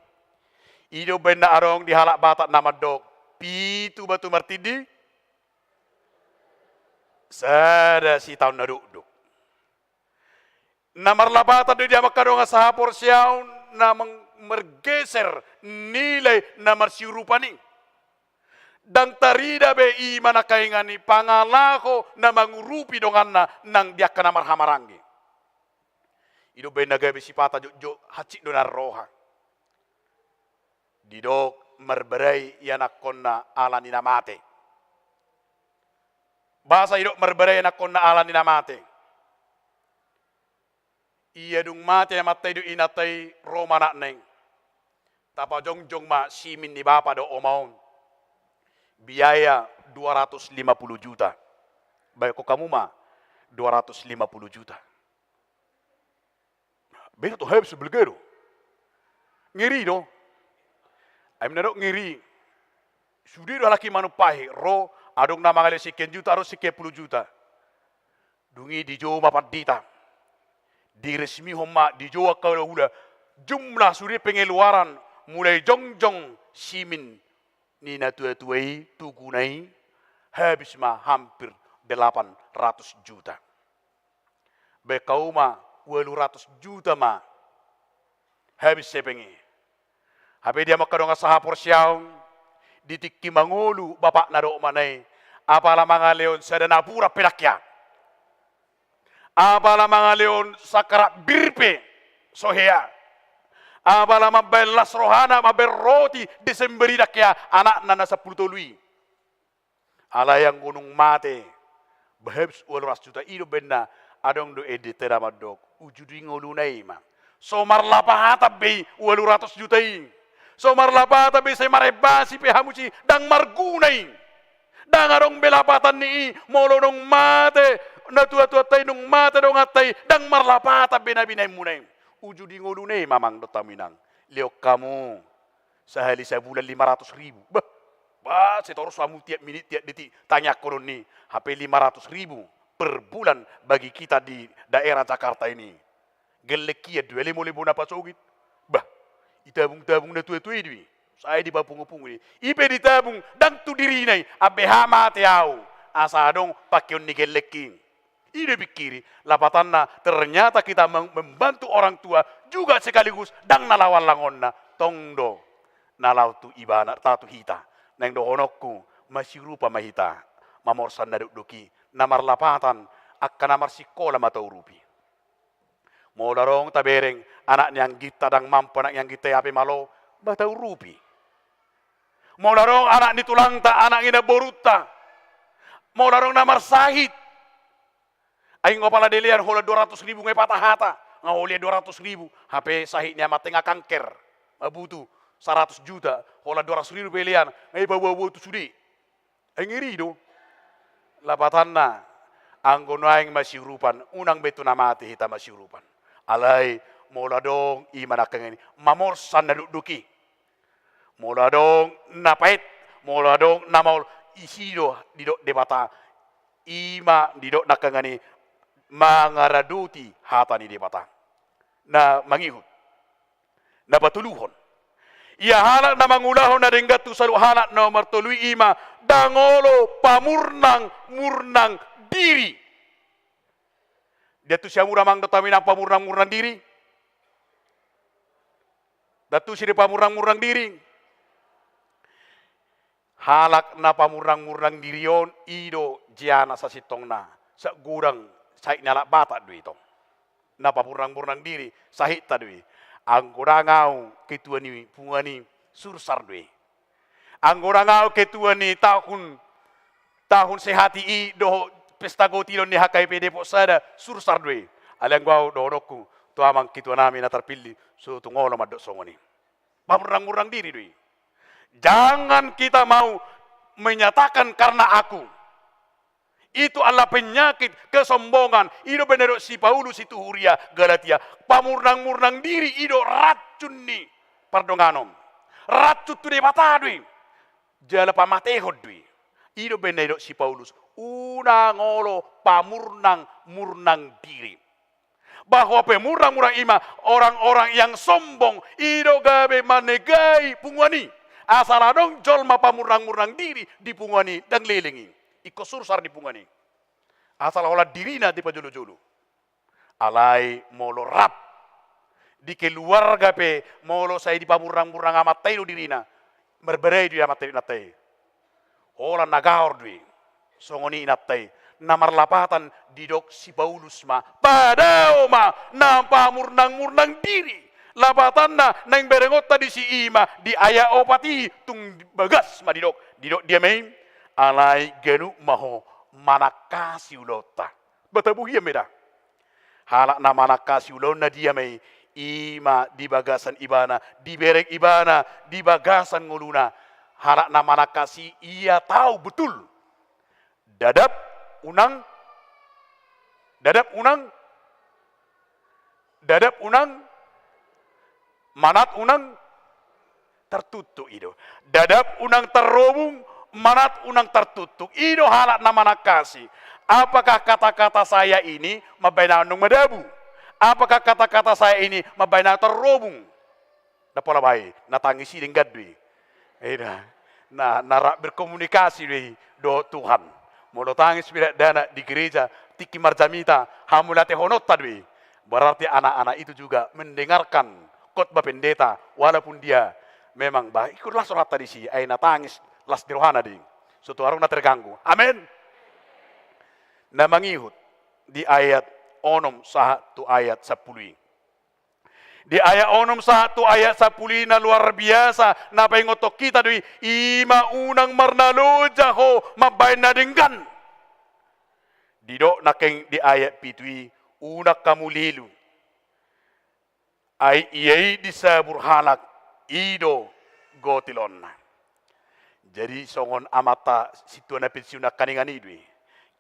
Ido benda arong di halak batak nama dok. Pitu batu martidi. Sada si tahun naduk-duk. Na marlabatan do dia makadonga saha Porsyaon na mergeser nilai na marsyurupan ni. Dan tarida be iman na kaingani pangalako na mangurupi donganna nang dia kana marhamarangi. Ido be nagabe sipata jo hacik donar roha. Didok merberai yanakonna alani namate. Bahasa idok merberai yanakonna alani namate. Iya dung mate matai do inatai Roma nak neng. Tapa jong ma simin ni bapa do omaon. Biaya 250 juta. Baik kok kamu mah 250 juta. Beto to habis belgero. Ngiri do. Ay menadok ngiri. Sudah do laki manupahi ro adong na mangale sekian juta ro sekian puluh juta. Dungi di Jawa mapat dita. Di resmi homma di Jawa kalau hula jumlah suri pengeluaran mulai jong simin ni na tua-tuai tugunai habis mah hampir 800 juta. Bekau mah 800 juta mah habis sepengi. Habe dia makadonga saha Porsyaon ditikki mangolu bapak nado manai apala mangaleon sadana pura pelakya. Apala mangaleon sakara birpe sohea. Apala mabelas rohana maberroti Desemberi dakya anak nana 10 tului. Ala yang gunung mate behebs 800 juta ido benda adong do editera madok ujudi ngolunai ma. Somar lapahata be 800 juta i. Somar lapahata be se marebasi pe hamuci dang margunai. Dang arong belapatan ni molonong mate na tua-tua tay nung mate dong atay dang marlapata be nabinay munay. Ujudi ngolunay mamang dotaminang. Liok kamu sehari sebulan 500.000. Bah, setor suamu tiap menit tiap detik tanya koron ni HP 500.000 per bulan bagi kita di daerah Jakarta ini. Gelekia 2,500 apa sogit. Bah, itabung-tabung na tua-tua ini. Saya di bapung-pung ini. Ipe ditabung dan tu diri nai abe hamate au. Asadong pakion ni geleking. Ide pikiri, lapatanna ternyata kita membantu orang tua juga sekaligus dang nalawan langonna tongdo nalau tu ibana tatu hita neng do honokku masih rupa mahita mamorsan naduk doki namar lapatan akan namar sikola matau rupi mau darong tabereng anak yang kita dang mampu anak yang kita ape malo batau rupi mau darong anak nitulang ta anak ina boruta mau darong namar sahid. Aing ngopala delian hola 200.000 ngai patah hata. Ngaholia 200.000. HP sahihnya matengah kanker. Mabutu 100 juta. Hola 200.000 pelian. Ngai bawa-bawa tu sudi. Aing iri do. Lapatanna. Anggono aing masih rupan. Unang betu namati hita masih rupan. Alai. Mola dong iman akang ini. Mamorsan na duki. Mola dong napait. Mola dong namaul. Isi do. Didok debata. Ima didok nakangani. Mangaraduti hata ni debata na mangihut na patuluhon ia halak na mangulahon na denggatu salu halak na martului ima dangolo pamurnang murnang diri dia tu siya muramang dotaminang pamurnang diri datu siya pamurnang diri halak na pamurnang diri yon ido jiana sa sitong na sa gurang sahit nyalak batak dui tong. Napa purnang diri sahit tadui. Anggora ngau ketua ni puani sursar dui. Anggora ngau ketua ni tahun sehati i do pesta gotilon ni HKPD po sada sursar doi. Alang gua donoku tu amang kitu nami na terpilih so tu ngolo madok songoni. Pamurang-murang diri doi. Jangan kita mau menyatakan karena aku. Itu adalah penyakit kesombongan. Ido bener si Paulus itu Huria Galatia. Pamurnang-murnang diri ido racun ni pardonganom. Racun tu de batadui. Jala pamatehod dui. Ido bener si Paulus. Una ngolo pamurnang-murnang diri. Bahwa pemurang-murang ima orang-orang yang sombong ido gabe manegai pungwani. Asal adong jolma pamurnang-murnang diri di pungwani dan lelengi. Iko sursar di pungani. Asal olah dirina di pajulu-julu. Alai molo rap. Di keluarga pe molo saya di pamurang-murang amat tayo dirina. Merberai dia amat tayo natai. Olah nagaor dui. Songoni natai. Namar lapatan didok si Paulus ma. Padao ma. Nampa murnang-murnang diri. Lapatan na nang berengot tadi si ima. Di ayah opati tung bagas ma didok. Didok dia main. Alai genu maho manakasi ulota. Batabu hiya meda. Halak na manakasi ulona dia may ima di bagasan ibana, di berek ibana, di bagasan nguluna. Halak na manakasi ia tahu betul. Dadap unang manat unang tertutup itu. Dadap unang terrobung, manat unang tertutup. Ido halak nama nakasi. Apakah kata-kata saya ini mabaina nung madabu? Apakah kata-kata saya ini mabaina terrobung? Na pola bayi, natangisi dengan gadui. Narak berkomunikasi do Tuhan. Molo tangis bila dana di gereja tiki marjamita hamulate honot tadui. Berarti anak-anak itu juga mendengarkan khotbah pendeta walaupun dia memang baik. Ikutlah surat tadi sih, ay natangis las dirohana ding. Suatu arung na terganggu. Amin. Na mangihut di ayat 6 satu ayat 10. Di ayat 6 satu ayat 10 na luar biasa na pengotok kita dui ima unang marnalo jaho mabay na dinggan. Dido nakeng di ayat pitui unak kamulilu. Ay iyay di sabur halak ido gotilon. Jadi songon amata situana pensiun kaningan idui.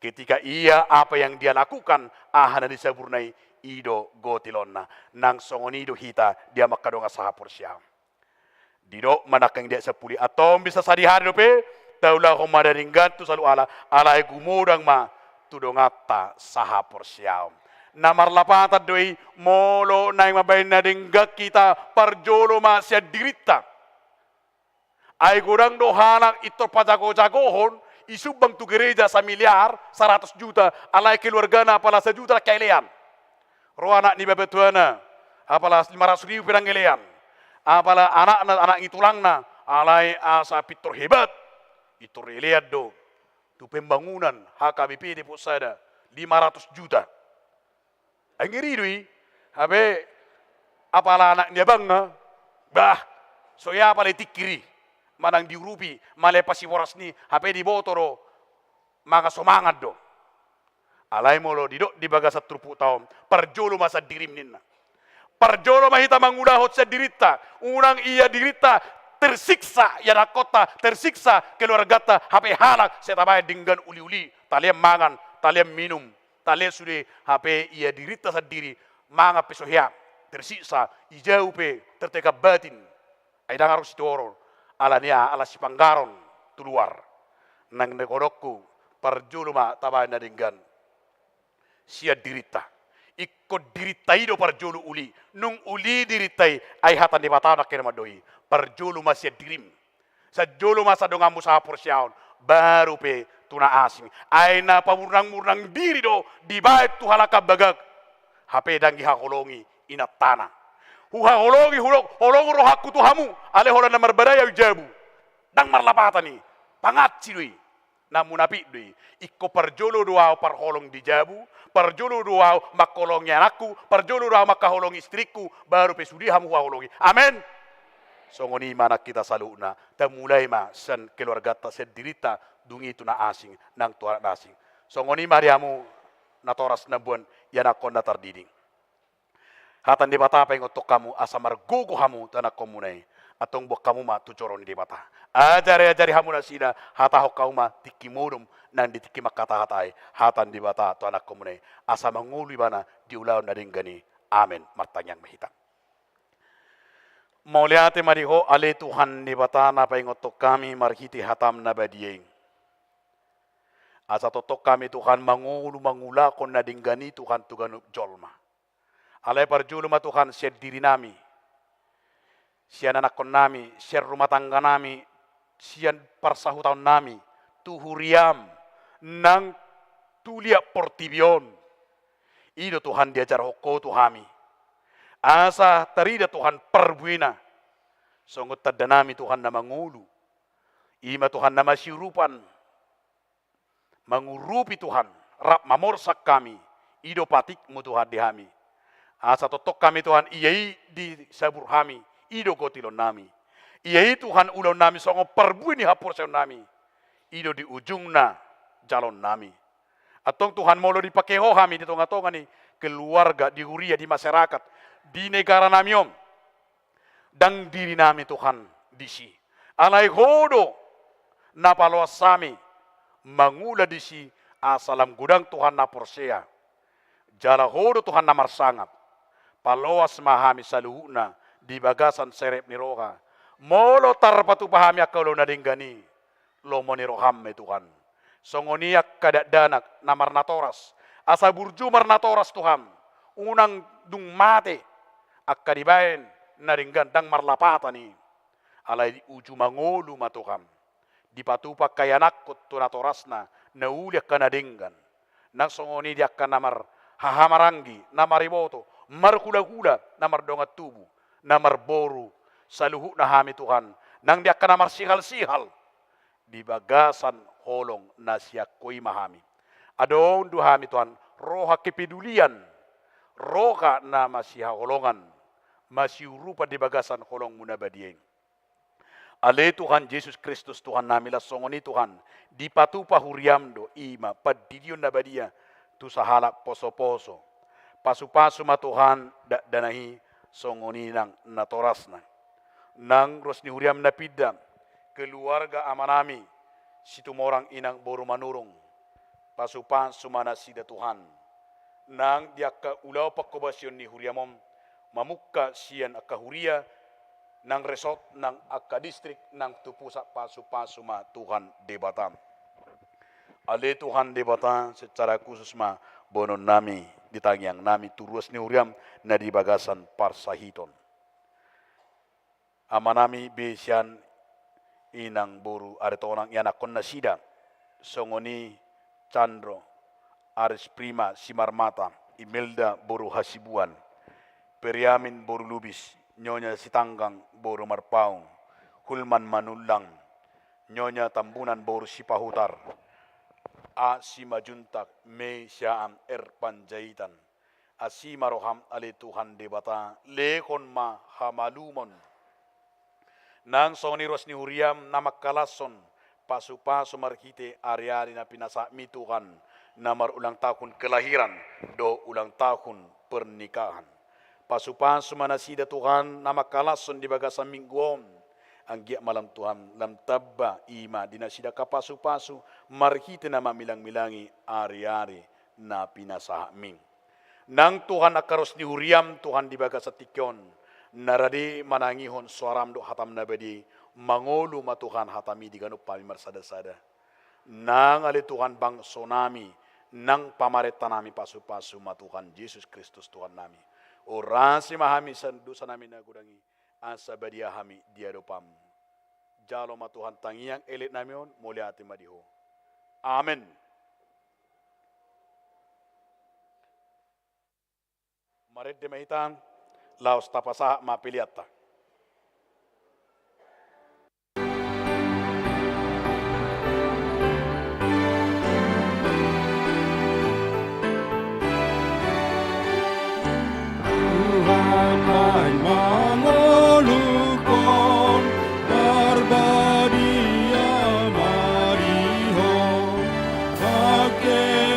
Ketika ia apa yang dia lakukan ahana disaburnai ido gotilonna. Nang songon ido hita dia makadonga sahapur siam. Dido manakang dia sepuli atom bisa sadihari dope. Taulah homadaringgan tu selalu ala gumudang ma tudongata sahapur siam. Namar lapatan doi molo naing mabayin na dinggak kita parjolo masya dirita. Ay gudang dohanak ito pajago-jagohon, isubang tu gereja sa miliar, 100 juta, alay keluarga na apala 1 juta kailean. Roh anak ni babetuana, apala 500.000 pirang kailean. Apala anak itulang na, alay asa pitor hebat, itu reliat do. Tu pembangunan HKBP di Pusada, 500 juta. Ay ngiridui, habe, apala anak niya bang na, bah, so ya apala itikiri. Manang diurupi, malepasi waras ni, hape di botoro, maka somangat do. Alay molo di bagasat trupu taom, parjolo masa dirim nina. Parjolo mahita mangudahot sa dirita, unang iya dirita, tersiksa, ya nakota, tersiksa, keluargata, hape halak, setabay dinggan uli-uli, taliam mangan, taliam minum, taliam sude, hape iya dirita sa diri, manga pesohya, tersiksa, ijau pe, terteka batin, ay dangar si toro. Alania ala si panggaron tuluar nang negodokku parjuluma tabay na dinggan siya dirita ikko diritai do parjulu uli nung uli diritai ay hatan di bataw na kinamadoy parjuluma siya dirim sa juluma sa dongamu sa porsyaon baru pe tuna asing ay na pamurnang-murnang diri do di bayat tu halaka bagag hape dangi hakolongi inatana holongi holong rohaku tuhamu ale holan namar badaya jabu dang marlapatan ni pangat silui namun api dui ikko parjolo doa parholong di jabu parjolo doa makolongnya anakku parjolo doa makaholong istriku baru pesudi hamu holongi amen songoni mana kita saluna ta mulai ma san keluarga ta sedirita dungi itu na asing nang tuara asing Songoni Mariamu natoras nabuan yana konda tardiding. Hatan di bata pa untuk kamu asamar gugu hamu tanak komunai atong buat kamu ma tucoron di bata. Ajari hamu na sida hata hok kamu ma tikimudum nang ditiki makata hatai hatan di bata to anak komunai asa manguli bana di ulaw na dinggani. Amen. Martanyang mahita. Mauliate mariho ale Tuhan di bata na pa untuk kami marhiti hatam na badiyeng. Asa totok kami Tuhan mangula kon na dinggani Tuhan tuganup jolma. Alay parjuluma Tuhan siya diri nami, siya anak kon nami, siya rumah tangga nami, siya parsahutan nami, tuhuriam, nang tulia portibion. Ido Tuhan diajar hoko Tuhami. Asa tarida Tuhan perbuina. Songot tada nami Tuhan na mangulu. Ima Tuhan na masyurupan. Mangurupi Tuhan, rap mamorsak kami, ido patik mo Tuhan dihami. Asa totok kami Tuhan, iyai di sabur kami, ido gotilon nami. Iyai Tuhan ulon nami, songo perbuin ni hapur sa nami. Ido di ujung na jalon nami. Atong Tuhan molo dipakeho kami di tonga-tonga ni keluarga, di huria, di masyarakat, di negara nami om. Dang diri nami Tuhan disi. Alay hodo napaloas sami, mangula disi asalam gudang Tuhan na porsea. Jala hodo Tuhan na marsangap. Paloas mahami saluhuna di bagasan serep ni roha. Molo tarpatu pahami akalo na dinggani. Lomo ni roham me Tuhan. Songoniak kadadanak na marnatoras. Asa burju marnatoras Tuhan. Unang dung mate. Akkadibayan na ringgandang marlapatan ni. Alay uju mangulu matuham. Di patupak kayanak kot tunatoras na nauliak ka na dinggan. Nang songoni diak ka namar hahamarangi, namariboto, markula-kula, namardongat tubu, namarboru, saluhu na hami Tuhan, nang diak ka namarsihal-sihal, di bagasan holong na siya ko'y mahami. Adong duhami Tuhan, roha kepedulian, roha na masiha holongan, masiurupa di bagasan holong muna badiyeng. Ale Tuhan Yesus Kristus Tuhan namilas songoni Tuhan, di patupa huriamdo ima, padidion na badia, tu sahalak poso-poso. Pasu-pasu ma Tuhan danahi songoni nang natoras na. Nang ros ni huriam na pidam, keluarga amanami, situmorang inang boru manurong. Pasu-pasu mana sida Tuhan. Nang diaka ulaw pakobasyon ni huriamom, mamukka siyan akahuria, nang resort, nang akadistrik, nang tupusa pasu-pasu ma Tuhan debatam. Ale Tuhan debata secara khusus ma bonon nami ditangyang nami turus ni uriam na di bagasan parsahiton. Amanami besian inang boru aretonang yanakon na sida songoni Chandro Aris Prima Simarmata Imelda boru Hasibuan Periamin boru Lubis Nyonya Sitanggang boru Marpaung Hulman Manulang Nyonya Tambunan boru Sipahutar Asima Juntak Mei Syaam Panjaitan Asima Roham Ale Tuhan debata Lekon ma hamalumon Nang soniros ni huriam namakalason Pasu-pasu markite areali na pinasa mitukan Namar ulang tahun kelahiran Do ulang tahun pernikahan Pasu-pasu manasida Tuhan namakalason di bagasan mingguom Anggiak malam Tuhan lam tabba ima dinasida kapasu-pasu marhite na mamilang-milangi ari-ari na pinasaha ming. Nang Tuhan akaros ni huriam Tuhan dibaga sa tikyon naradi manangihon suaram do hatam na bedi mangolu matuhan hatami di ganup pamimarsada-sada. Nang ali Tuhan bang sonami nang pamaretan nami pasu-pasu matuhan Yesus Kristus Tuhan nami. Orasi mahami sandu sanami nagudangi. Asa badia hami diadopam. Jalo matuhan tangiang elit namion muliati madiho. Amen. Maret de mahitan laos tapasa mapiliatta. Tuhan mangolukon barbadia mariho, pakai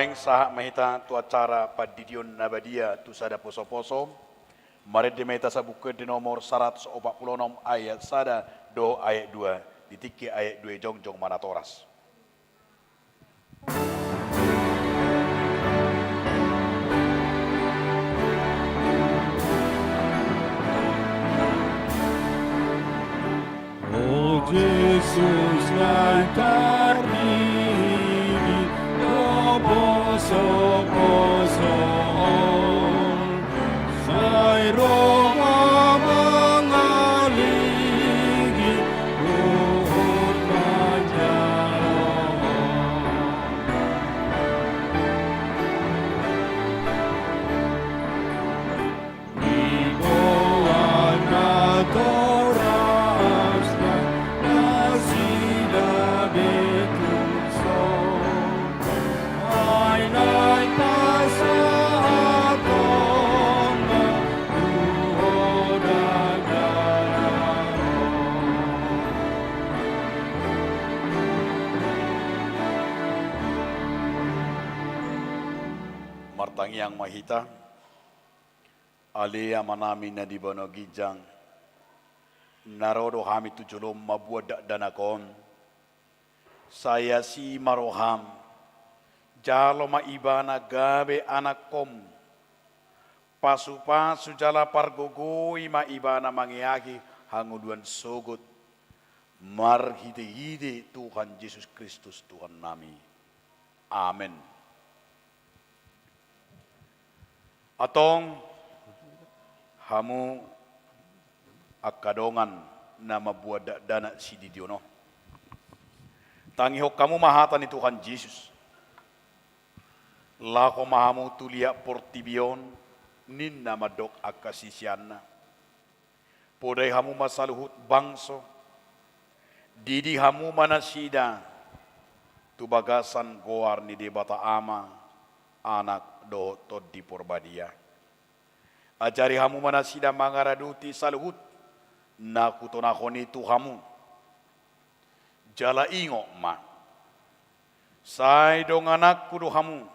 waing sahak mahita tu acara padidion nabadia tu sada poso-poso. Mari dimeta sabuke di nomor 146 ayat sada do ayat 2. Ditiki ayat 2 jongjong manatoras. Oh Jesus, ngai karnini, do poso-poso, sai Roma mangaligi, luhur panjaro. Di bawah natoras nasida betuso, ay nay pasahapon na luhod agaro. Martangi yang mahita. Alia manami na di bono gijang. Narodo hami tujulom mabuat danakon. Saya si maroham. Jalo maibana gabe anakom. Pasu-pasu jala pargogoi maibana mangiaki hanguduan sogot. Marhide-hide Tuhan Yesus Kristus Tuhan nami. Amin. Atong hamu akadongan na mabuat dana si Didiono. Tangihok kamu mahatan ni Tuhan Yesus. Lako mahamu tulia portibion nin na madok akasisiana. Podai hamu masaluhut bangso. Didi hamu manasida. Tubagasan goar ni debata ama anak do todi porbadia. Ajari hamu manasida mangaraduti saluhut na kutonakoni tu hamu. Jala ingo ma. Sai dong anak kudu hamu.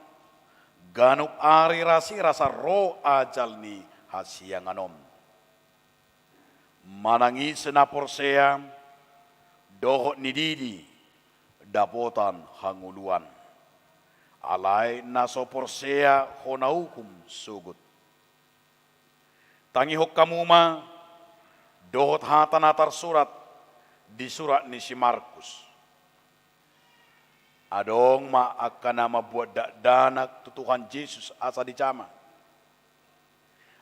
Ganuk ari rasi rasa ro ajal ni hasiang anom. Manangi senapor sea dohot ni didi dapotan hanguluan. Alai nasopor sea honaukum sugut. Tangihok kamu ma dohot hatan atar surat di surat ni si Markus. Adong ma akan nama buat danak Tuhan Yesus asa dicama.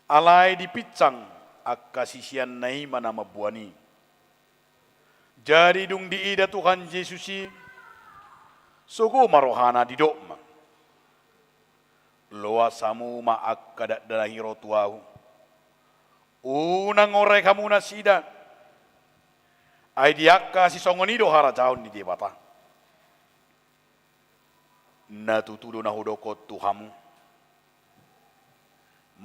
Alai dipicang akasisian naima nama buani. Jadi dung diida Tuhan Yesusi suku marohana di dokma. Loa samu ma akadat dalahiro tuahu. Unang orai kamu nasida. Ay diakka si songonido hara jaun di debata. Natutudo na hudokot tuhamu.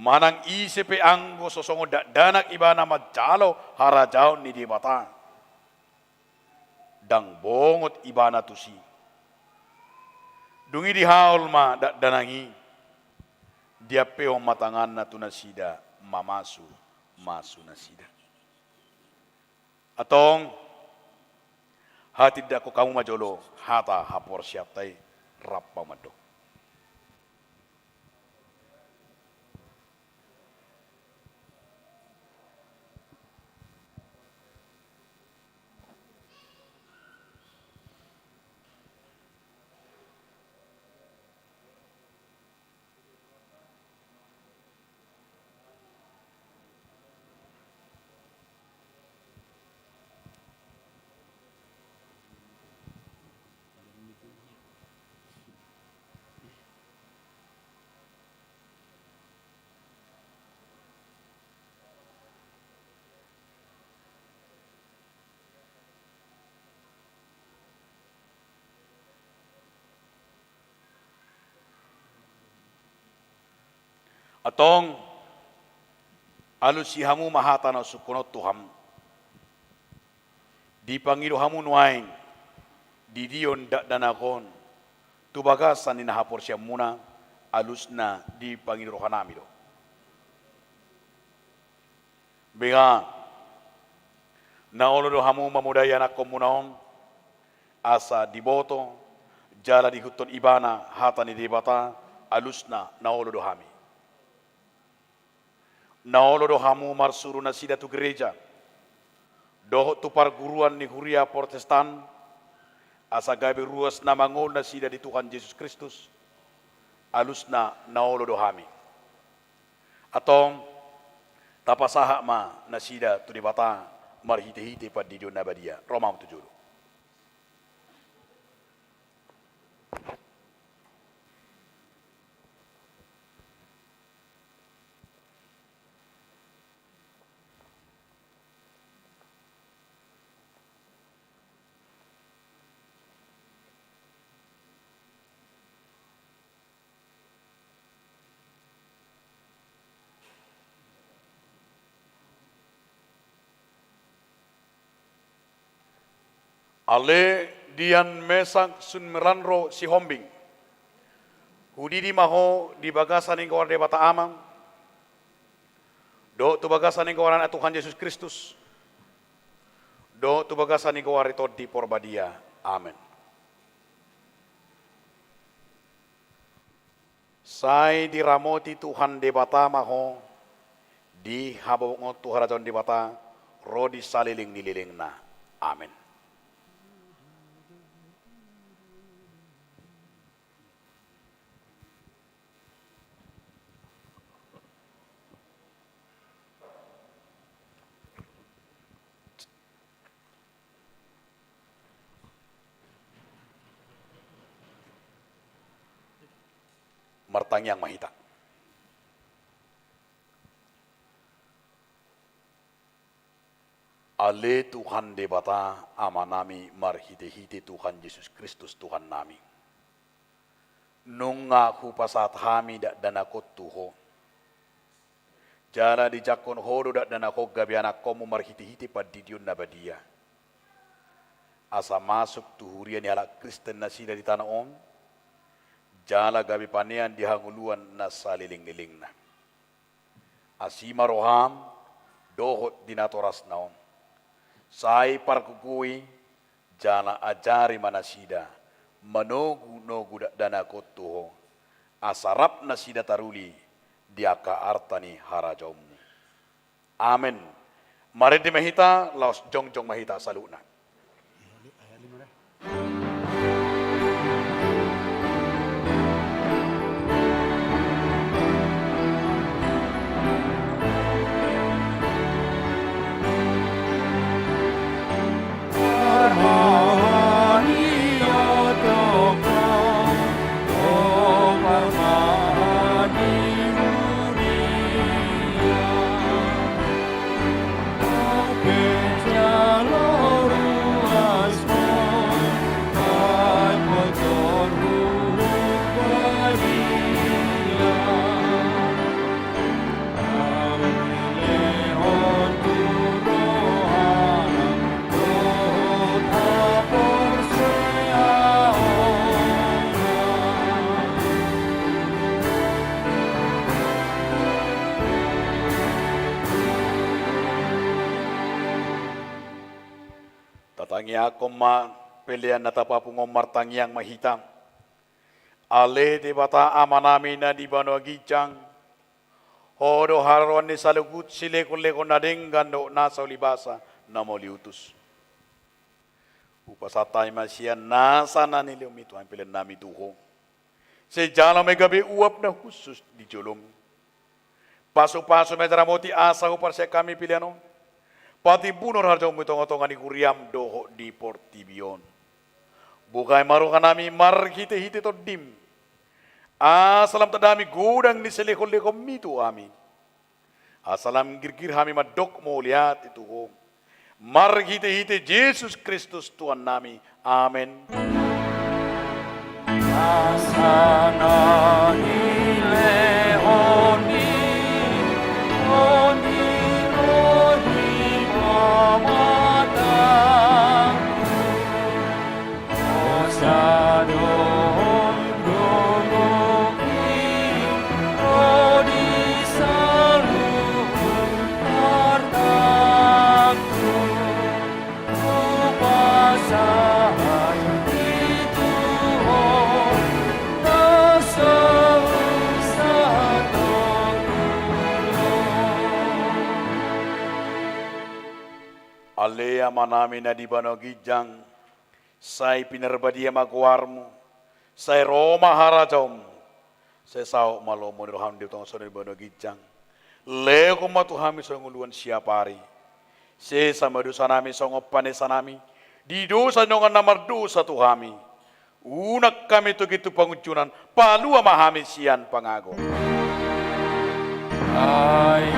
Manang isepe anggo sosongo danak ibana majalo hara jaun ni debata. Dang bongot ibana tusi. Dungi di haul ma danangi. Dia peo matangan na tunasida mamasu. Masu nasida. Atong hatid ako kamu majolo hata hapor siap tay rappa mado. Atong alus si hamu mahata na sukunot tuham. Di pangilo hamu nuaing, di dion danakon, Tubagasan ni nahapor siya muna, alus na di Panginoon namin do. Binga, naolo do hamu mamudaya na komunaon, asa diboto, jala di huton ibana, hata ni dibata, alus na naolo do hami. Naolo do hamu marsuru na sida tu gereja, doho tu parguruan ni huria Protestan, asa gabi ruas na mangol na sida di Tuhan Yesus Kristus, alus na naolo do hami. Atong tapasaha ma na sida tu dibata marhite-hite pa di na badia. Roma 7. Ale dian mesak sun meranro si hombing. Hudi di maho di bagasan ing kawan debata amang. Do tu bagasan ing kawan Tuhan Yesus Kristus. Do tu bagasan ing kawan itu di porbadia. Amin. Sai diramoti Tuhan debata maho di habongo Tuhan rajon debata rodi saliling nililing na. Amin. Martangyang mahita. Ale Tuhan debata ama nami marhite-hite Tuhan Yesus Kristus Tuhan nami. Nung aku pasat hami dak danakot tuho. Jala di jakon hodo dak danakot gabiana komu marhite-hite padidion nabadia. Asa masuk tuhurian ala Kristen na sila di tanah om. Jala gabi panean di hanguluan na saliling-liling na. Asima roham, dohot dinatoras naon. Sai parkukui, jala ajari manasida, manogu-nogu danakot tuho. Asarap na sida taruli, diaka artani harajomu. Amin. Mari di mahita, laos jong-jong mahita saluna. Tatangia koma pilihan natapapungom martangiang mahita. Ale di bata amanami na di bano gicang. Hodo harawan ni salugut sile kulle nading gando nasa ulibasa na moliutus. Upasatay masya nasa na niliw mito ang pilihan nami tuho. Sejala may gabi uap na khusus di jolom. Paso-paso may daramoti asa upar siya kami pilihan. Pati bunor harjo mitong-tongan ni kuriam doho di Portibion. Bukai marukan nami marhite-hite to dim. Asalam tadami gudang ni selekol-lekol mito amin. Asalam girgir hami madok mo lihat itu ho. Marhite-hite Yesus Kristus Tuhan nami. Amin. Asana hilehoni, oni rohi mamata, osadon Alea manami na di bano gijang, say pinarbadia magwarmo, say Roma harajom, say sao malomo niroham di tong sonil bano gijang. Leo kumatuhami sa nguluan siyapari. Se sama dosa nami sa ngopane sa nami, di dosa nyo nga namardo sa tuhami. Unak kami to gitu pangucunan, palua mahami siyan pangago. Ay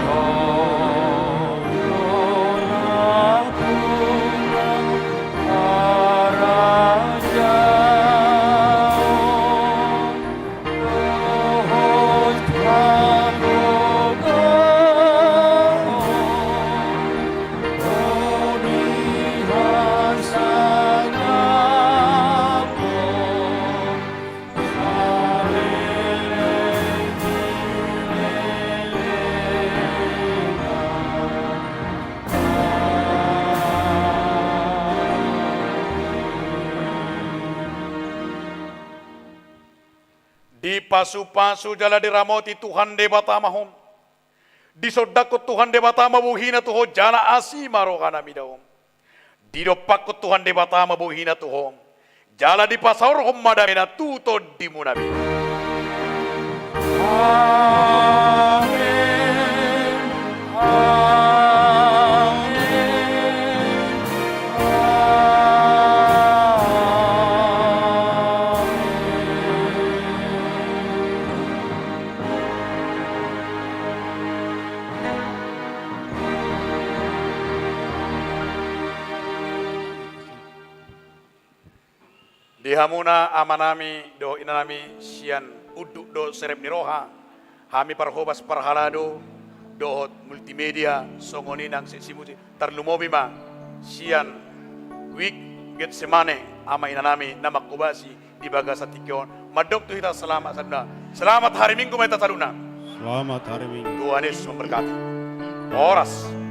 Di pasu-pasu jala diramoti Tuhan de batamahom. Di sodakot Tuhan de batama buhina tuho jala asima rohana midahom. Di dopakot Tuhan de batama buhina tuho. Jala di pasaur hom madamina tuto di munabi. Amen. Di hamuna amanami do inanami sian uduk do serep niroha. Hami parhobas parhalado dohot multimedia songoni nang sisimuti tarlumobi ma sian week get semane ama inanami namakubasi di bagasa tikyon. Madok tu kita selamat saduna. Selamat hari Minggu meta saduna. Selamat hari Minggu. Tuhan Yesus memberkati. Oras.